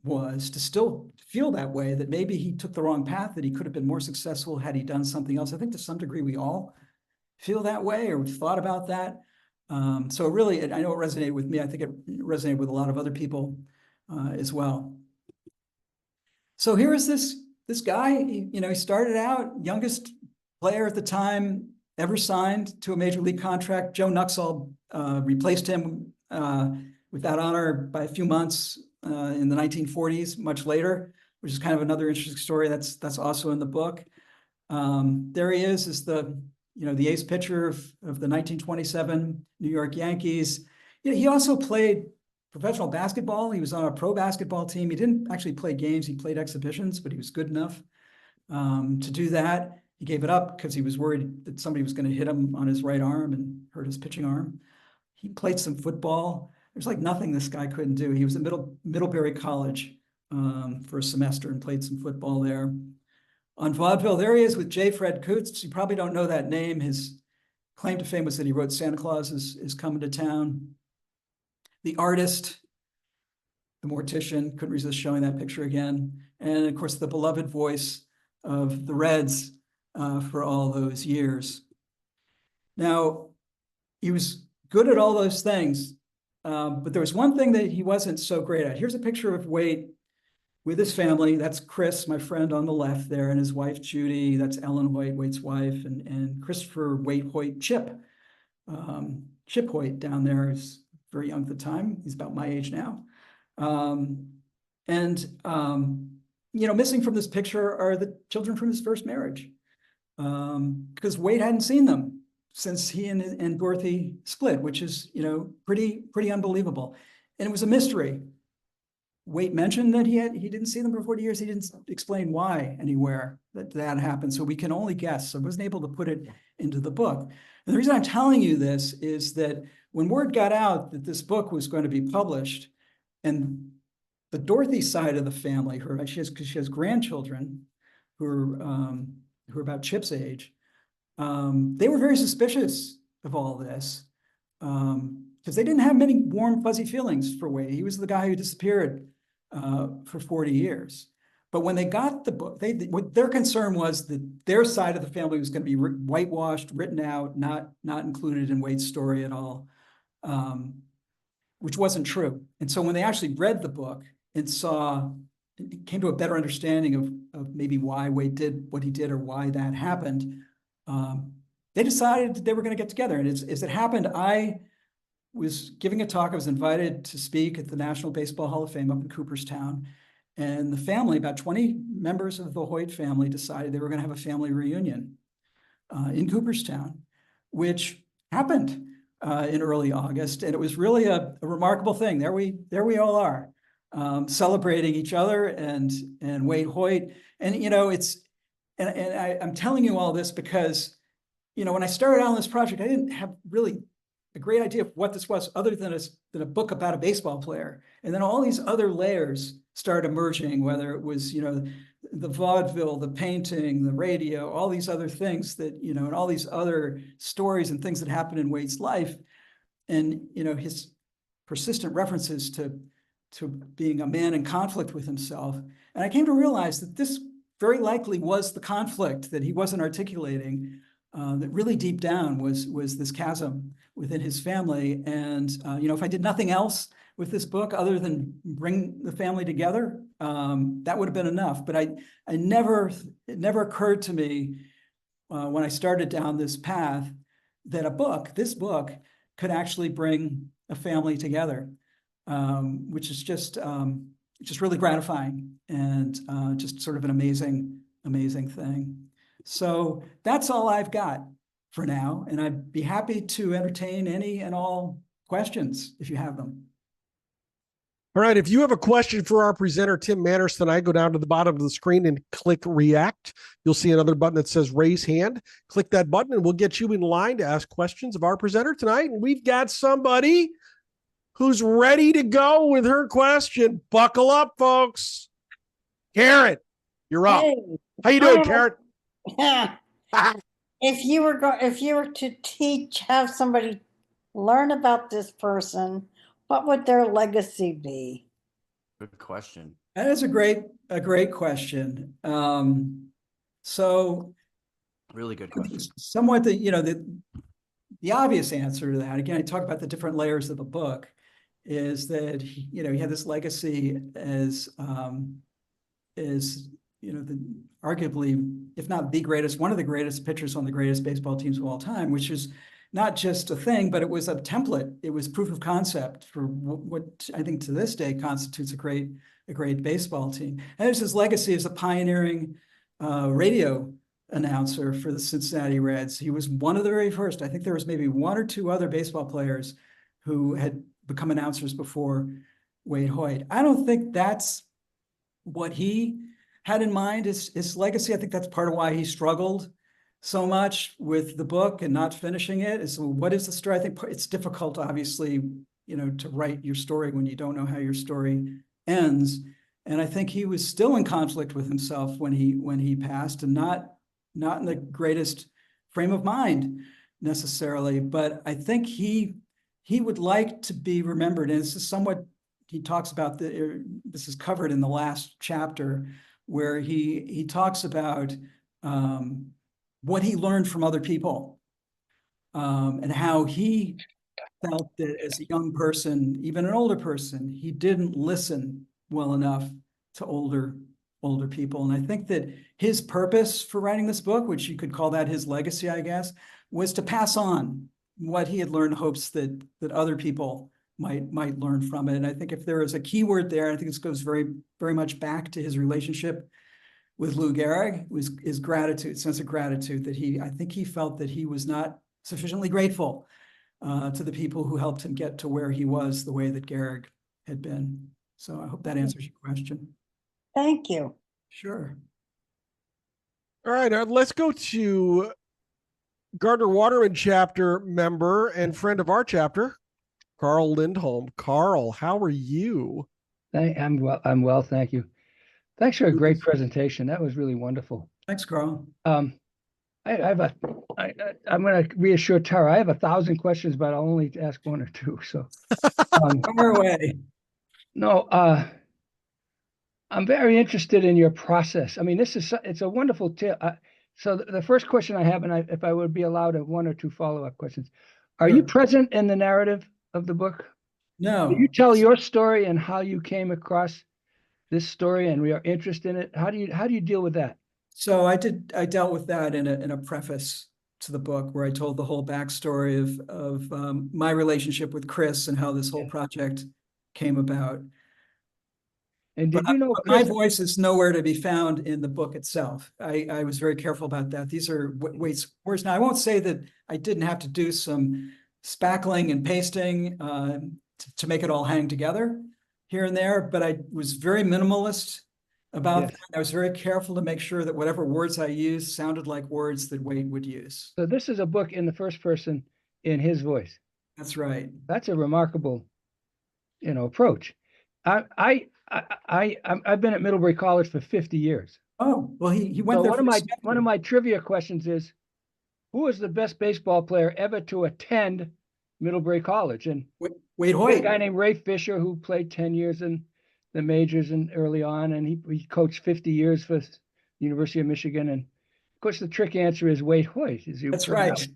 was, to still feel that way, that maybe he took the wrong path, that he could have been more successful had he done something else. I think to some degree we all feel that way, or we've thought about that. So really, I know it resonated with me. I think it resonated with a lot of other people as well. So here is this guy. He started out youngest player at the time ever signed to a major league contract. Joe Nuxhall replaced him with that honor by a few months in the 1940s, much later, which is kind of another interesting story that's also in the book. There he is the ace pitcher of the 1927 New York Yankees. He also played professional basketball. He was on a pro basketball team. He didn't actually play games. He played exhibitions, but he was good enough to do that. He gave it up because he was worried that somebody was going to hit him on his right arm and hurt his pitching arm. He played some football. There's like nothing this guy couldn't do. He was at Middlebury College for a semester and played some football there. On vaudeville, there he is with J. Fred Coots. You probably don't know that name. His claim to fame was that he wrote Santa Claus is Coming to Town. The artist, the mortician, couldn't resist showing that picture again. And of course, the beloved voice of the Reds for all those years. Now, he was good at all those things, but there was one thing that he wasn't so great at. Here's a picture of Waite with his family. That's Chris, my friend on the left there, and his wife, Judy. That's Ellen Hoyt, Waite's wife, and Christopher Waite Hoyt, Chip. Chip Hoyt down there is very young at the time. He's about my age now. Missing from this picture are the children from his first marriage, because Waite hadn't seen them since he and Dorothy split, which is, pretty unbelievable. And it was a mystery. Waite mentioned that he didn't see them for 40 years. He didn't explain why anywhere that happened. So we can only guess. So I wasn't able to put it into the book. And the reason I'm telling you this is that when word got out that this book was going to be published, and the Dorothy side of the family, because she has grandchildren who are about Chip's age, they were very suspicious of all this because they didn't have many warm, fuzzy feelings for Waite. He was the guy who disappeared for 40 years. But when they got the book, what their concern was that their side of the family was going to be whitewashed, written out, not included in Waite's story at all, which wasn't true. And so when they actually read the book and came to a better understanding of maybe why Waite did what he did or why that happened, they decided that they were going to get together. And as it happened, I was giving a talk. I was invited to speak at the National Baseball Hall of Fame up in Cooperstown. And the family, about 20 members of the Hoyt family, decided they were going to have a family reunion in Cooperstown, which happened in early August. And it was really a remarkable thing. There we all are, celebrating each other and Waite Hoyt. And, I'm telling you all this because, when I started out on this project, I didn't have really a great idea of what this was other than a book about a baseball player. And then all these other layers started emerging, whether it was, the vaudeville, the painting, the radio, all these other things that, and all these other stories and things that happened in Waite's life. And, his persistent references to being a man in conflict with himself. And I came to realize that this very likely was the conflict that he wasn't articulating, that really deep down was this chasm within his family. And, if I did nothing else with this book other than bring the family together, that would have been enough. But it never occurred to me when I started down this path that this book could actually bring a family together, which is just really gratifying and just sort of an amazing thing. So that's all I've got for now, and I'd be happy to entertain any and all questions if you have them. All right. If you have a question for our presenter, Tim Manners, tonight, go down to the bottom of the screen and click React. You'll see another button that says Raise Hand. Click that button and we'll get you in line to ask questions of our presenter tonight. And we've got somebody who's ready to go with her question. Buckle up, folks. Karen, you're up. Hey. How you doing, Karen? If you were to have somebody learn about this person, what would their legacy be? Good question. That is a great question. So Really good question. somewhat the obvious answer to that, again, I talk about the different layers of the book, is that he had this legacy as arguably, if not the greatest, one of the greatest pitchers on the greatest baseball teams of all time, which is not just a thing, but it was a template. It was proof of concept for what I think to this day constitutes a great baseball team. And there's his legacy as a pioneering radio announcer for the Cincinnati Reds. He was one of the very first. I think there was maybe one or two other baseball players who had become announcers before Waite Hoyt. I don't think that's what he had in mind, his legacy. I think that's part of why he struggled so much with the book and not finishing it. Is what is the story? I think it's difficult, obviously, to write your story when you don't know how your story ends. And I think he was still in conflict with himself when he passed, and not in the greatest frame of mind necessarily. But I think he would like to be remembered. And this is somewhat, he talks about this is covered in the last chapter, where he talks about what he learned from other people, and how he felt that as a young person, even an older person, he didn't listen well enough to older people. And I think that his purpose for writing this book, which you could call that his legacy, I guess, was to pass on what he had learned, hopes that other people might learn from it. And I think if there is a key word there, I think this goes very, very much back to his relationship with Lou Gehrig, was his gratitude, sense of gratitude, that I think he felt that he was not sufficiently grateful to the people who helped him get to where he was, the way that Gehrig had been. So I hope that answers your question. Thank you. Sure. All right. Let's go to Gardner Waterman chapter member and friend of our chapter, Carl Lindholm. Carl, how are you? I'm well, thank you. Thanks for a great presentation. That was really wonderful. Thanks, Carl. I'm going to reassure Tara. I have 1,000 questions, but I'll only ask one or two. So, fire away. No, I'm very interested in your process. I mean, it's a wonderful tale. So the first question I have, and if I would be allowed one or two follow-up questions, are you present in the narrative of the book? No. Can you tell your story and how you came across this story and your interest in it? How do you deal with that? So I dealt with that in a preface to the book, where I told the whole backstory of my relationship with Chris and how this whole project came about. And did you know my voice is nowhere to be found in the book itself? I was very careful about that. These are Waite's words. Now, I won't say that I didn't have to do some spackling and pasting to make it all hang together here and there, but I was very minimalist about that. I was very careful to make sure that whatever words I used sounded like words that Waite would use. So this is a book in the first person in his voice. That's right. That's a remarkable, approach. I've been at Middlebury College for 50 years. Oh, well, he went So there. one of my trivia questions is, who was the best baseball player ever to attend Middlebury College? And Waite Hoyt. A guy named Ray Fisher, who played 10 years in the majors and early on, and he coached 50 years for the University of Michigan. And of course, the trick answer is Waite Hoyt. That's right.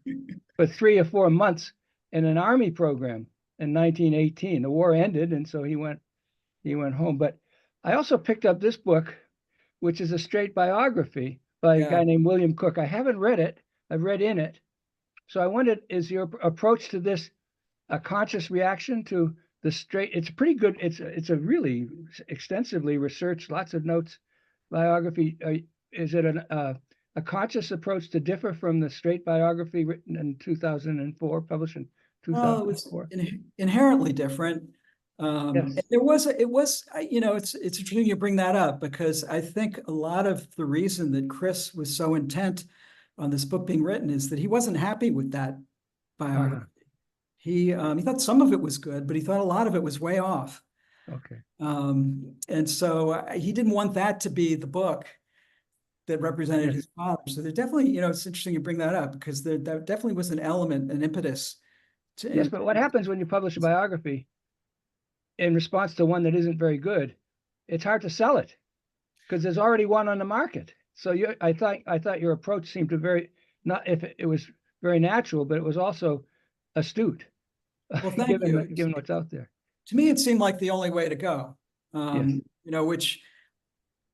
For 3 or 4 months in an Army program. in 1918. The war ended, and so he went home. But I also picked up this book, which is a straight biography by a guy named William Cook. I haven't read it. I've read in it. So I wondered, is your approach to this a conscious reaction to the straight? It's pretty good. It's a really extensively researched, lots of notes biography. Is it a conscious approach to differ from the straight biography written in 2004, published in 2004? Well, it's inherently different. Yes. It was, you know, it's interesting you bring that up, because I think a lot of the reason that Chris was so intent on this book being written is that he wasn't happy with that biography. He thought some of it was good, but he thought a lot of it was way off. Okay. And so he didn't want that to be the book that represented his father. So there definitely, you know, it's interesting you bring that up, because there definitely was an element, an impetus. Yes, but what happens when you publish a biography in response to one that isn't very good? It's hard to sell it because there's already one on the market. So I thought your approach seemed to it was very natural, but it was also astute. Well, thank you. Given what's out there. To me, it seemed like the only way to go. Yes. You know, which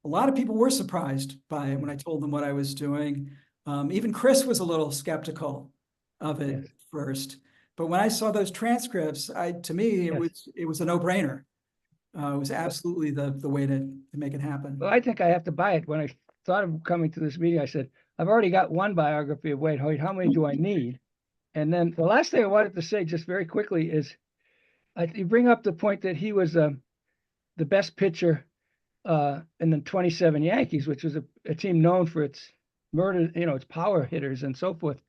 a lot of people were surprised by when I told them what I was doing. Even Chris was a little skeptical of it first. But when I saw those transcripts, to me, it was a no-brainer. It was absolutely the way to make it happen. Well, I think I have to buy it. When I thought of coming to this meeting, I said, I've already got one biography of Waite Hoyt. How many do I need? And then the last thing I wanted to say just very quickly is, you bring up the point that he was the best pitcher in the 27 Yankees, which was a team known for its its power hitters and so forth.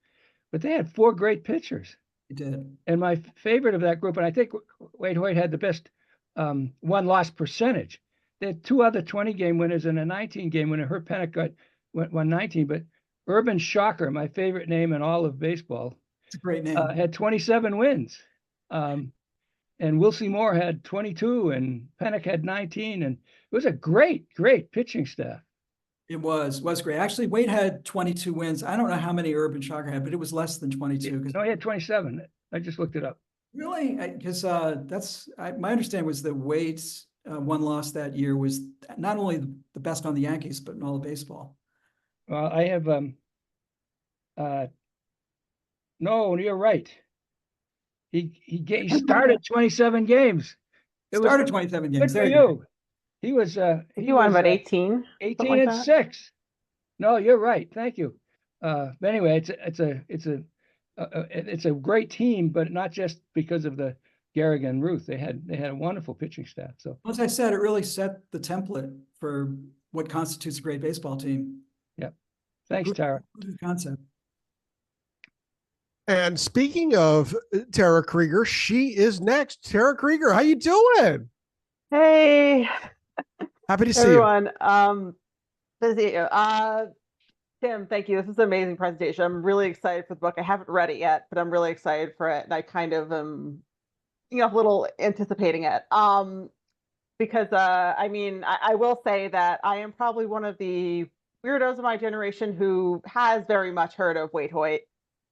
But they had 4 great pitchers. He did. And my favorite of that group, and I think Waite Hoyt had the best won-loss percentage. They had 2 other 20-game winners and a 19-game winner. Herb Pennock won 19, but Urban Shocker, my favorite name in all of baseball, It's a great name. had 27 wins. And Wilcie Moore had 22 and Pennock had 19. And it was a great, great pitching staff. It was great. Actually, Waite had 22 wins. I don't know how many Urban Shocker had, but it was less than 22. No, he had 27. I just looked it up. Really? Because my understanding was that Waite's one-loss that year was not only the best on the Yankees, but in all of baseball. Well, I have no, you're right. He started 27 games. It started 27 games. Good for you. He was You won about 18? 18 like and that? 6. No, you're right. Thank you. But anyway, it's a great team, but not just because of the Garrigan and Ruth. They had a wonderful pitching staff. So as I said, it really set the template for what constitutes a great baseball team. yeah. Thanks, Tara. Good concept. And speaking of Tara Krieger, she is next. Tara Krieger, how you doing? Hey, Happy to see everyone. Good to see you. Tim, thank you. This is an amazing presentation. I'm really excited for the book. I haven't read it yet, but I'm really excited for it. And I kind of am, a little anticipating it. Because I will say that I am probably one of the weirdos of my generation who has very much heard of Waite Hoyt.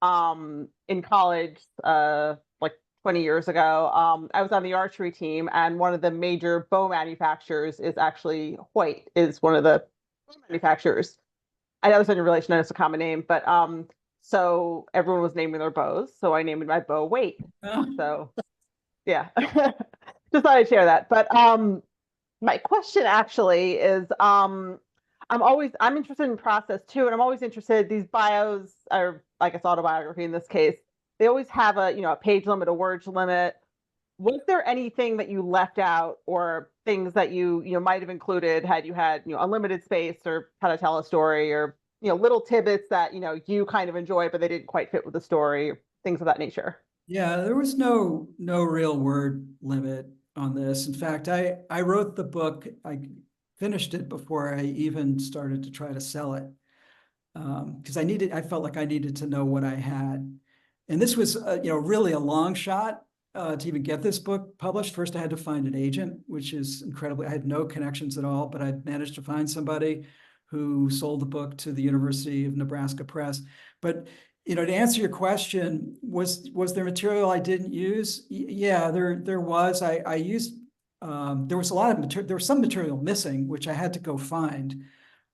In college, like 20 years ago, I was on the archery team, and one of the major bow manufacturers is actually Hoyt, is one of the bow manufacturers. I know there's any relation, I know it's a common name, but so everyone was naming their bows, so I named my bow Waite. So yeah, just thought I'd share that. But my question actually is, I'm interested in process too, and I'm always interested, these bios, or I guess autobiography in this case, they always have a page limit, a words limit. Was there anything that you left out, or things that you might have included had you had unlimited space, or how to tell a story, or little tidbits that you kind of enjoy but they didn't quite fit with the story, things of that nature? Yeah, there was no real word limit on this. In fact, I wrote the book, I finished it before I even started to try to sell it, because I felt like I needed to know what I had. And this was really a long shot to even get this book published. First, I had to find an agent, which is incredibly, I had no connections at all, but I managed to find somebody who sold the book to the University of Nebraska Press. But to answer your question, was there material I didn't use? Yeah, there was. I used, there was a lot of material, there was some material missing, which I had to go find.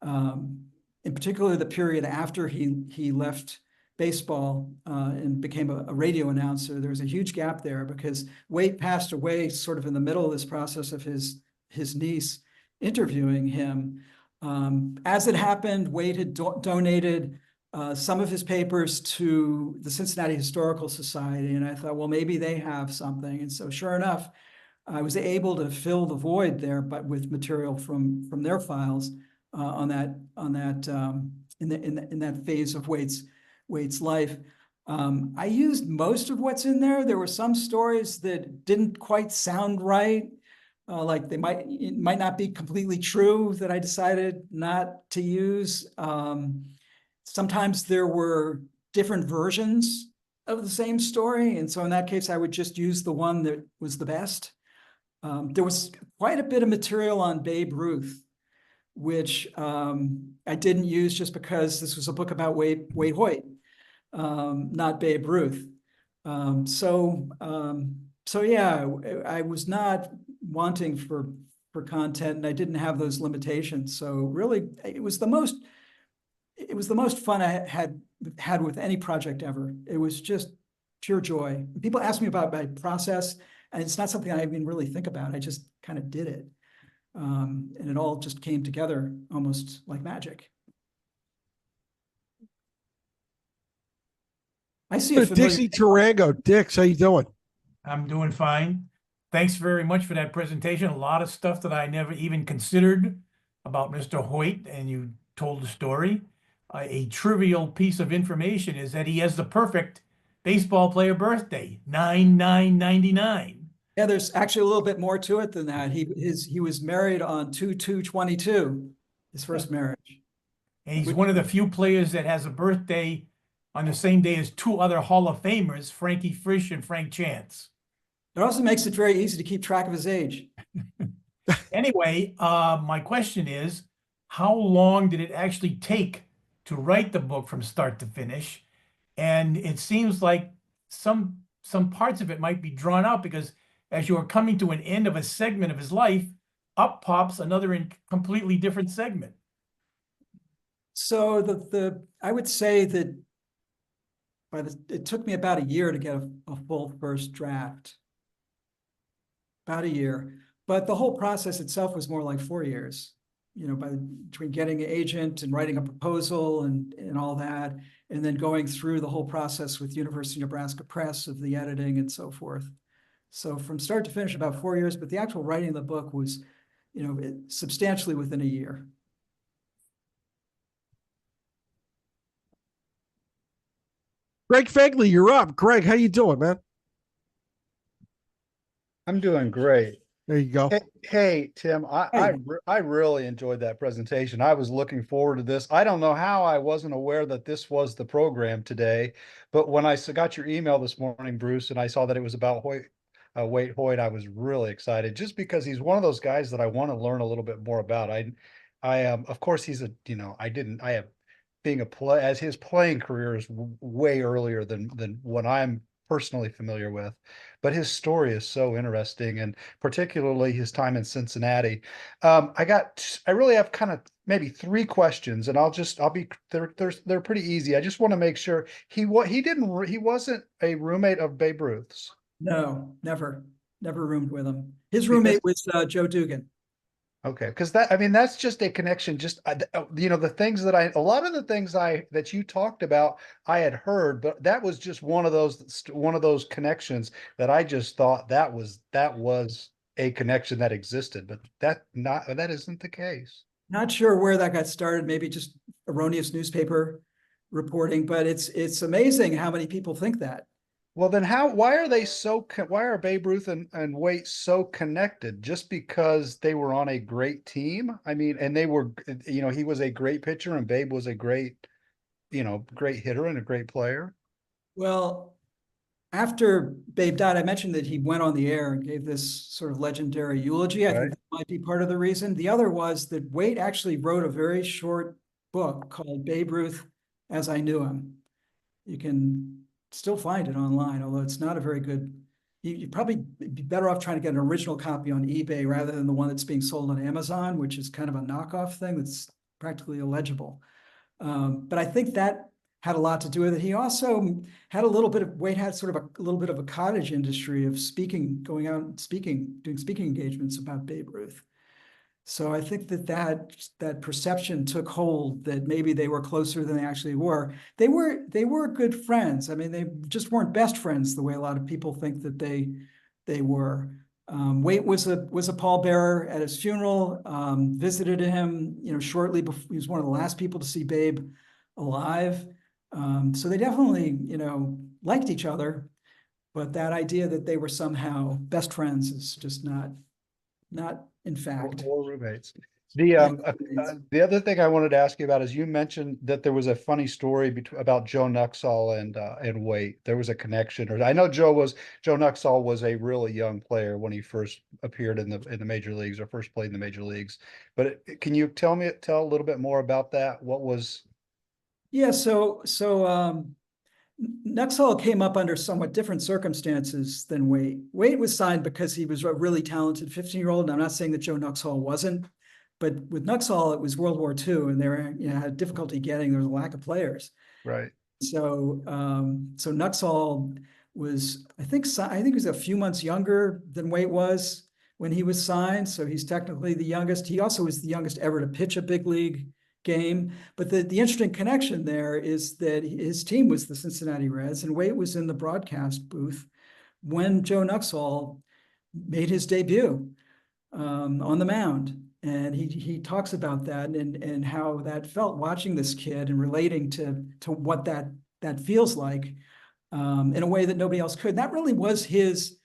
In particular, the period after he left baseball and became a radio announcer, there was a huge gap there because Waite passed away sort of in the middle of this process of his niece interviewing him. As it happened, Waite had donated some of his papers to the Cincinnati Historical Society, and I thought, well, maybe they have something. And so, sure enough, I was able to fill the void there, but with material from their files in that phase of Waite's life. I used most of what's in there. There were some stories that didn't quite sound right. Like it might not be completely true, that I decided not to use. Sometimes there were different versions of the same story. And so in that case, I would just use the one that was the best. There was quite a bit of material on Babe Ruth, which I didn't use just because this was a book about Waite Hoyt, not Babe Ruth. So yeah, I was not wanting for content, and I didn't have those limitations. So really, it was the most fun I had with any project ever. It was just pure joy. People ask me about my process, and it's not something I even really think about. I just kind of did it. And it all just came together almost like magic. I see a familiar... Dixie Tarango. Dix, how you doing? I'm doing fine. Thanks very much for that presentation. A lot of stuff that I never even considered about Mr. Hoyt, and you told the story. A trivial piece of information is that he has the perfect baseball player birthday, 9/9/99. Yeah, there's actually a little bit more to it than that. He was married on 2/2/22, his first marriage. And he's one of the few players that has a birthday on the same day as two other Hall of Famers, Frankie Frisch and Frank Chance. It also makes it very easy to keep track of his age. Anyway, my question is, how long did it actually take to write the book from start to finish? And it seems like some parts of it might be drawn out because as you are coming to an end of a segment of his life, up pops another completely different segment. So I would say that it took me about a year to get a full first draft. About a year. But the whole process itself was more like 4 years. Between getting an agent and writing a proposal and all that, and then going through the whole process with University of Nebraska Press of the editing and so forth. So from start to finish, about 4 years, but the actual writing of the book was, substantially within a year. Greg Fegley, you're up. Greg, how you doing, man? I'm doing great. There you go. Hey, Tim, I really enjoyed that presentation. I was looking forward to this. I don't know how I wasn't aware that this was the program today, but when I got your email this morning, Bruce, and I saw that it was about Waite Hoyt, I was really excited just because he's one of those guys that I want to learn a little bit more about. Of course, he's as his playing career is way earlier than what I'm personally familiar with, but his story is so interesting, and particularly his time in Cincinnati. I really have kind of maybe 3 questions, and they're pretty easy. I just want to make sure he wasn't a roommate of Babe Ruth's. No, never roomed with him. His roommate was Joe Dugan. Okay, because that's just a connection. Just a lot of the things that you talked about, I had heard, but that was just one of those connections that I just thought that was a connection that existed, but that isn't the case. Not sure where that got started. Maybe just erroneous newspaper reporting, but it's amazing how many people think that. Well, then why are Babe Ruth and Waite so connected? Just because they were on a great team? I mean, and they were, he was a great pitcher and Babe was a great hitter and a great player. Well, after Babe died, I mentioned that he went on the air and gave this sort of legendary eulogy. I think that might be part of the reason. The other was that Waite actually wrote a very short book called Babe Ruth as I Knew Him. You can still find it online, although it's not a very good, you'd probably be better off trying to get an original copy on eBay rather than the one that's being sold on Amazon, which is kind of a knockoff thing that's practically illegible. But I think that had a lot to do with it. He also had a little bit of, Waite had sort of a little bit of a cottage industry of speaking, going out and speaking, doing speaking engagements about Babe Ruth. So I think that perception took hold, that maybe they were closer than they actually were. They were good friends. I mean, they just weren't best friends the way a lot of people think that they were. Waite was a pallbearer at his funeral, visited him, shortly before. He was one of the last people to see Babe alive. So they definitely, liked each other, but that idea that they were somehow best friends is just not in fact. Or roommates. The other thing I wanted to ask you about is, you mentioned that there was a funny story about Joe Nuxhall and Waite. There was a connection, or I know Joe Nuxhall was a really young player when he first appeared in the major leagues, or first played in the major leagues. But can you tell a little bit more about that? What was? Yeah, so Nuxhall came up under somewhat different circumstances than Waite. Waite was signed because he was a really talented 15-year-old. And I'm not saying that Joe Nuxhall wasn't, but with Nuxhall, it was World War II, and they were, had difficulty getting, there was a lack of players. Right. So, so Nuxhall was, I think he was a few months younger than Waite was when he was signed. So he's technically the youngest. He also was the youngest ever to pitch a big league game. But the interesting connection there is that his team was the Cincinnati Reds, and Waite was in the broadcast booth when Joe Nuxhall made his debut on the mound. And he talks about that and how that felt, watching this kid and relating to what that feels like in a way that nobody else could. And that really was his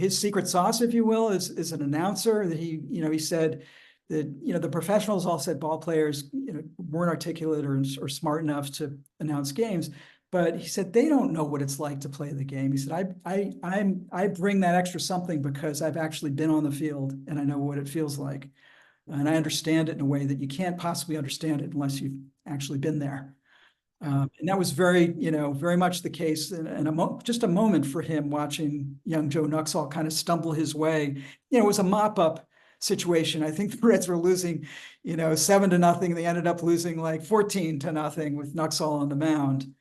secret sauce, if you will, as an announcer. That he said that the professionals all said ball players weren't articulate or smart enough to announce games, but he said they don't know what it's like to play the game. He said I bring that extra something because I've actually been on the field and I know what it feels like, and I understand it in a way that you can't possibly understand it unless you've actually been there. And that was very much the case, and just a moment for him watching young Joe Nuxhall kind of stumble his way. It was a mop-up situation. I think the Reds were losing, 7-0. They ended up losing like 14-0 with Nuxhall on the mound.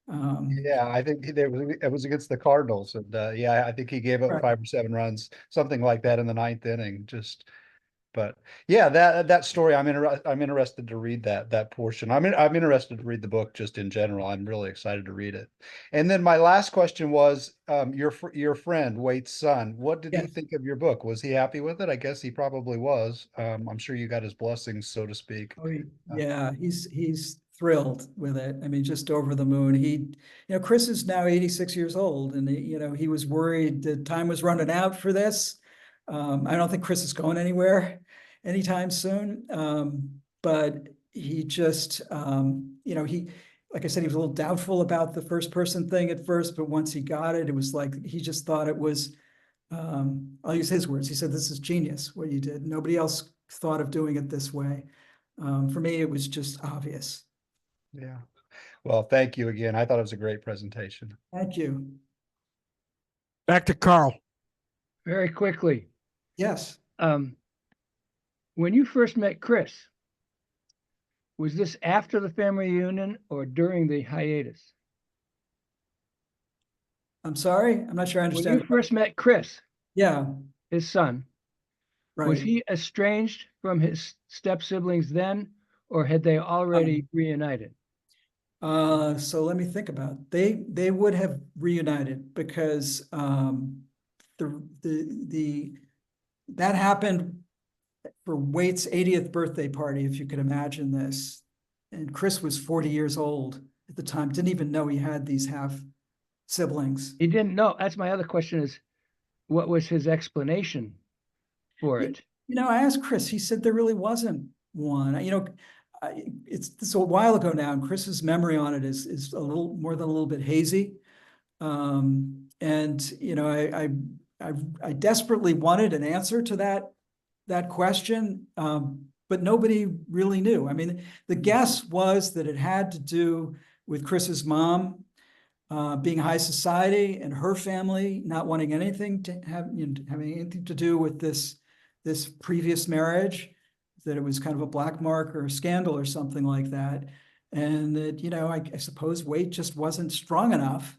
Yeah, I think it was against the Cardinals, and I think he gave up Right. 5 or 7 runs, something like that, in the 9th inning. But yeah, that story, I'm interested to read that portion. I'm interested to read the book just in general. I'm really excited to read it. And then my last question was, your friend Waite's son, what did he Yes. think of your book? Was he happy with it? I guess he probably was. I'm sure you got his blessings, so to speak. Oh, yeah, he's thrilled with it. I mean, just over the moon. Chris is now 86 years old, and he was worried that time was running out for this. I don't think Chris is going anywhere anytime soon. But he just, like I said, he was a little doubtful about the first person thing at first, but once he got it, it was like, he just thought it was, I'll use his words. He said, "This is genius, what you did. Nobody else thought of doing it this way." For me, it was just obvious. Yeah. Well, thank you again. I thought it was a great presentation. Thank you. Back to Carl. Very quickly. Yes. When you first met Chris, was this after the family reunion or during the hiatus? I'm sorry, I'm not sure I When understand. you first met Chris, Yeah, his son, was right. he estranged from his step siblings then, or had they already reunited? So let me think about it. They would have reunited because that happened for Waite's 80th birthday party, if you could imagine this. And Chris was 40 years old at the time, didn't even know he had these half siblings. He didn't know. That's my other question, is what was his explanation for it? I asked Chris, he said there really wasn't one. It's a while ago now, and Chris's memory on it is a little more than a little bit hazy. And I desperately wanted an answer to that question, but nobody really knew. I mean, the guess was that it had to do with Chris's mom, being high society and her family not wanting anything to have, having anything to do with this previous marriage, that it was kind of a black mark or a scandal or something like that. And that, I suppose Waite just wasn't strong enough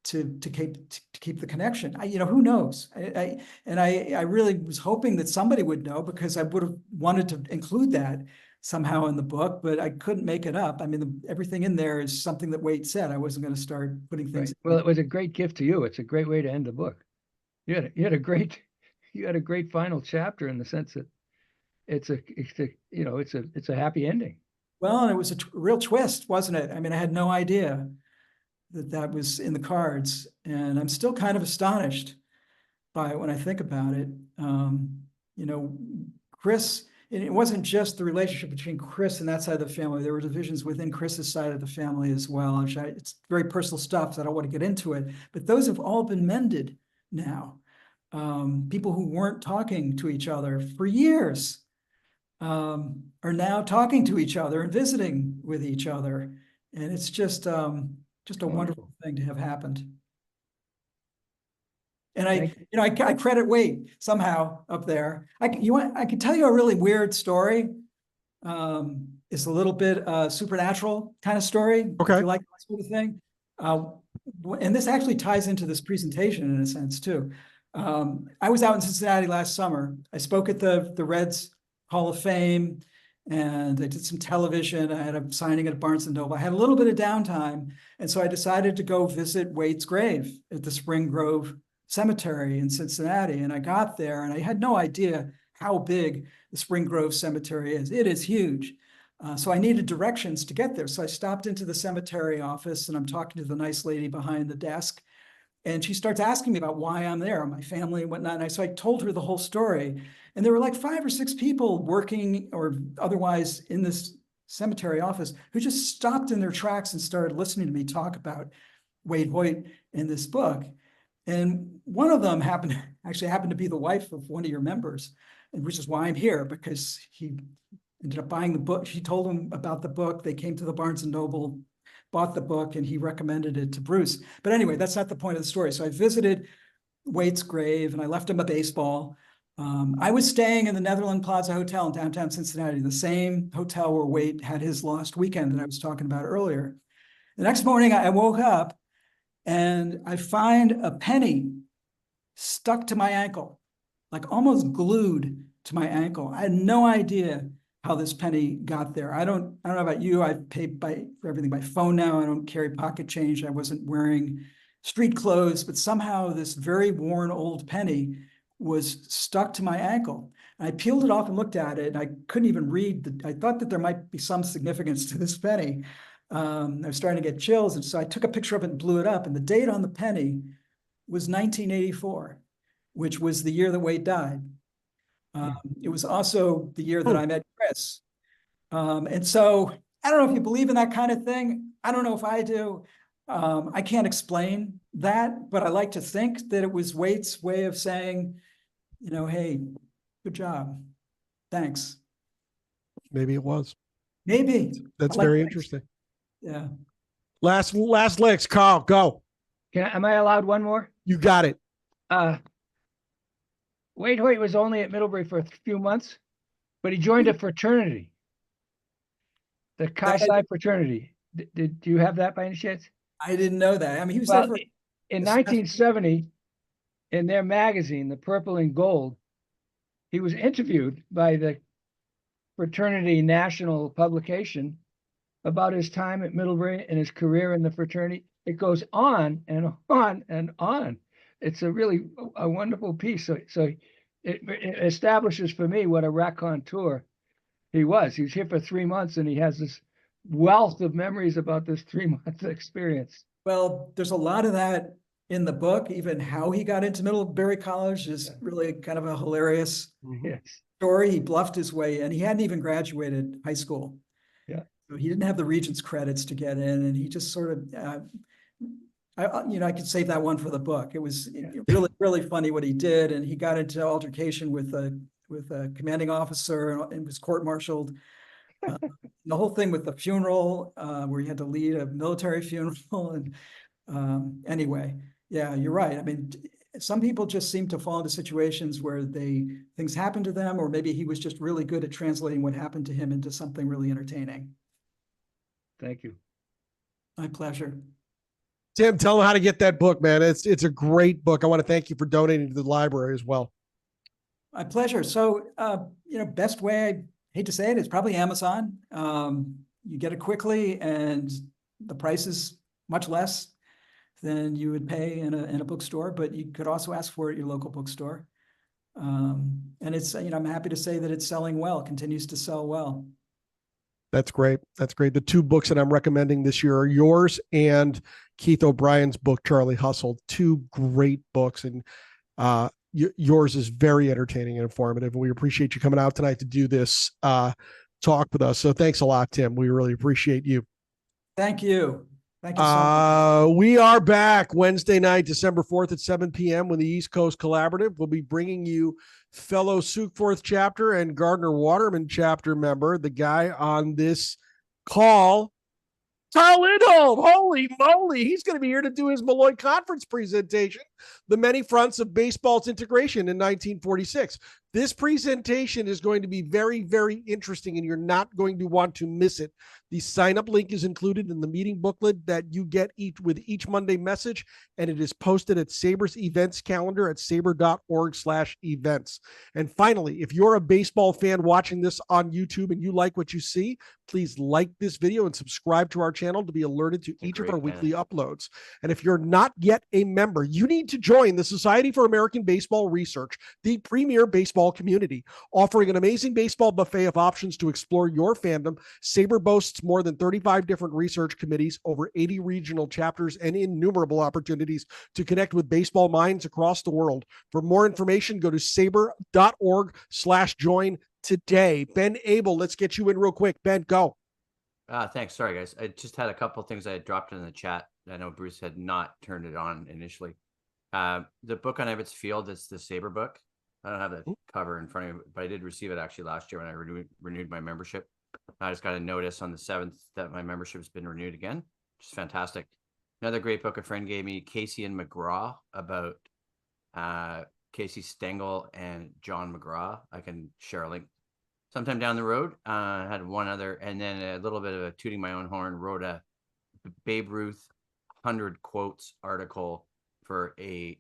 to keep the connection. Who knows? I really was hoping that somebody would know, because I would have wanted to include that somehow in the book, but I couldn't make it up. I mean, everything in there is something that Waite said. I wasn't going to start putting things. Right. Well, it was a great gift to you. It's a great way to end the book. You had a great final chapter, in the sense that it's a happy ending. Well, and it was a real twist, wasn't it? I mean, I had no idea that was in the cards, and I'm still kind of astonished by it when I think about it. Chris, and it wasn't just the relationship between Chris and that side of the family. There were divisions within Chris's side of the family as well. It's very personal stuff, so I don't want to get into it, but those have all been mended now. People who weren't talking to each other for years are now talking to each other and visiting with each other. And it's just a wonderful thing to have happened. And I credit Waite somehow up there. I can tell you a really weird story. It's a little bit supernatural kind of story. Okay. If you like that sort of thing. And this actually ties into this presentation in a sense too. I was out in Cincinnati last summer. I spoke at the Reds Hall of Fame, and I did some television. I had a signing at Barnes & Noble. I had a little bit of downtime, and so I decided to go visit Waite's grave at the Spring Grove Cemetery in Cincinnati. And I got there, and I had no idea how big the Spring Grove Cemetery is. It is huge. So I needed directions to get there. So I stopped into the cemetery office, and I'm talking to the nice lady behind the desk. And she starts asking me about why I'm there, my family and whatnot. And so I told her the whole story. And there were like 5 or 6 people working or otherwise in this cemetery office who just stopped in their tracks and started listening to me talk about Waite Hoyt in this book. And one of them happened to be the wife of one of your members, and which is why I'm here, because he ended up buying the book. She told him about the book. They came to the Barnes & Noble, bought the book, and he recommended it to Bruce. But anyway, that's not the point of the story. So I visited Waite's grave, and I left him a baseball. I was staying in the Netherland Plaza Hotel in downtown Cincinnati, the same hotel where Waite had his lost weekend that I was talking about earlier. The next morning, I woke up, and I find a penny stuck to my ankle, like almost glued to my ankle. I had no idea how this penny got there. I don't know about you. I've paid for everything by phone now. I don't carry pocket change. I wasn't wearing street clothes, but somehow this very worn old penny was stuck to my ankle. And I peeled it off and looked at it, and I couldn't even read. I thought that there might be some significance to this penny. I was starting to get chills, and so I took a picture of it and blew it up. And the date on the penny was 1984, which was the year that Waite died. It was also the year that I met Chris. And so I don't know if you believe in that kind of thing. I don't know if I do. I can't explain that, but I like to think that it was Waite's way of saying, hey, good job. Thanks. Maybe it was. Maybe. That's I like very thanks. interesting. Yeah. Last licks, Carl, go. Am I allowed one more? You got it. Waite Hoyt was only at Middlebury for a few months, but he joined a fraternity, the Chi Psi fraternity. Did you have that by any chance? I didn't know that. I mean, he was Well, there for in 1970, in their magazine, The Purple and Gold, he was interviewed by the fraternity national publication about his time at Middlebury and his career in the fraternity. It goes on and on and on. It's a wonderful piece. So it establishes for me what a raconteur he was. He was here for 3 months, and he has this wealth of memories about this 3-month experience. Well, there's a lot of that in the book. Even how he got into Middlebury College is really kind of a hilarious story. He bluffed his way in. He hadn't even graduated high school. Yeah. So he didn't have the Regents credits to get in, and he just sort of, I could save that one for the book. It was really, really funny what he did, and he got into altercation with a commanding officer and was court-martialed. The whole thing with the funeral, where you had to lead a military funeral, and anyway, yeah, you're right. I mean, some people just seem to fall into situations where things happen to them, or maybe he was just really good at translating what happened to him into something really entertaining. Thank you. My pleasure. Tim, tell them how to get that book, man. It's a great book. I want to thank you for donating to the library as well. My pleasure. So, best way, I hate to say it, it's probably Amazon. You get it quickly, and the price is much less than you would pay in a bookstore, but you could also ask for it at your local bookstore. And it's, I'm happy to say that it's selling well, continues to sell well. That's great. That's great. The two books that I'm recommending this year are yours and Keith O'Brien's book, Charlie Hustle. Two great books. And yours is very entertaining and informative. And we appreciate you coming out tonight to do this talk with us. So thanks a lot, Tim. We really appreciate you. Thank you. Thank you so much. We are back Wednesday night, December 4th at 7 p.m. when the East Coast Collaborative will be bringing you fellow Sukeforth chapter and Gardner Waterman chapter member, the guy on this call, Kyle Lindholm. Holy moly, he's going to be here to do his Malloy Conference presentation, The Many Fronts of Baseball's Integration in 1946. This presentation is going to be very, very interesting, and you're not going to want to miss it. The sign-up link is included in the meeting booklet that you get with each Monday message, and it is posted at SABR's events calendar at sabr.org/events. And finally, if you're a baseball fan watching this on YouTube and you like what you see, please like this video and subscribe to our channel to be alerted to each of our weekly uploads. And if you're not yet a member, you need to join the Society for American Baseball Research, the premier baseball community, offering an amazing baseball buffet of options to explore your fandom. SABR boasts more than 35 different research committees, over 80 regional chapters, and innumerable opportunities to connect with baseball minds across the world. For more information, go to sabr.org/join today. Ben Abel, let's get you in real quick. Ben, go. Thanks. Sorry, guys. I just had a couple of things I had dropped in the chat. I know Bruce had not turned it on initially. The book on Ebbets Field is the SABR book. I don't have the cover in front of me, but I did receive it actually last year when I renewed my membership. I just got a notice on the 7th that my membership has been renewed again, which is fantastic. Another great book a friend gave me, Casey and McGraw, about Casey Stengel and John McGraw. I can share a link sometime down the road. I had one other, and then a little bit of a tooting my own horn, wrote a Babe Ruth 100 quotes article for a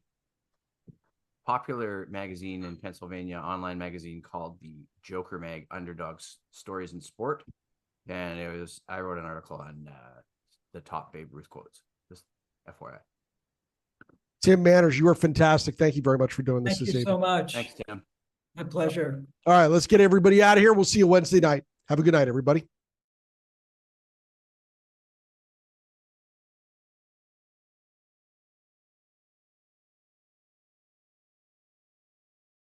popular magazine in Pennsylvania, online magazine called the Joker Mag, Underdogs Stories in Sport. And I wrote an article on the top Babe Ruth quotes, just FYI. Tim Manners, you are fantastic. Thank you very much for doing this this evening. Thank you so much. Thanks, Tim. My pleasure. All right, let's get everybody out of here. We'll see you Wednesday night. Have a good night, everybody.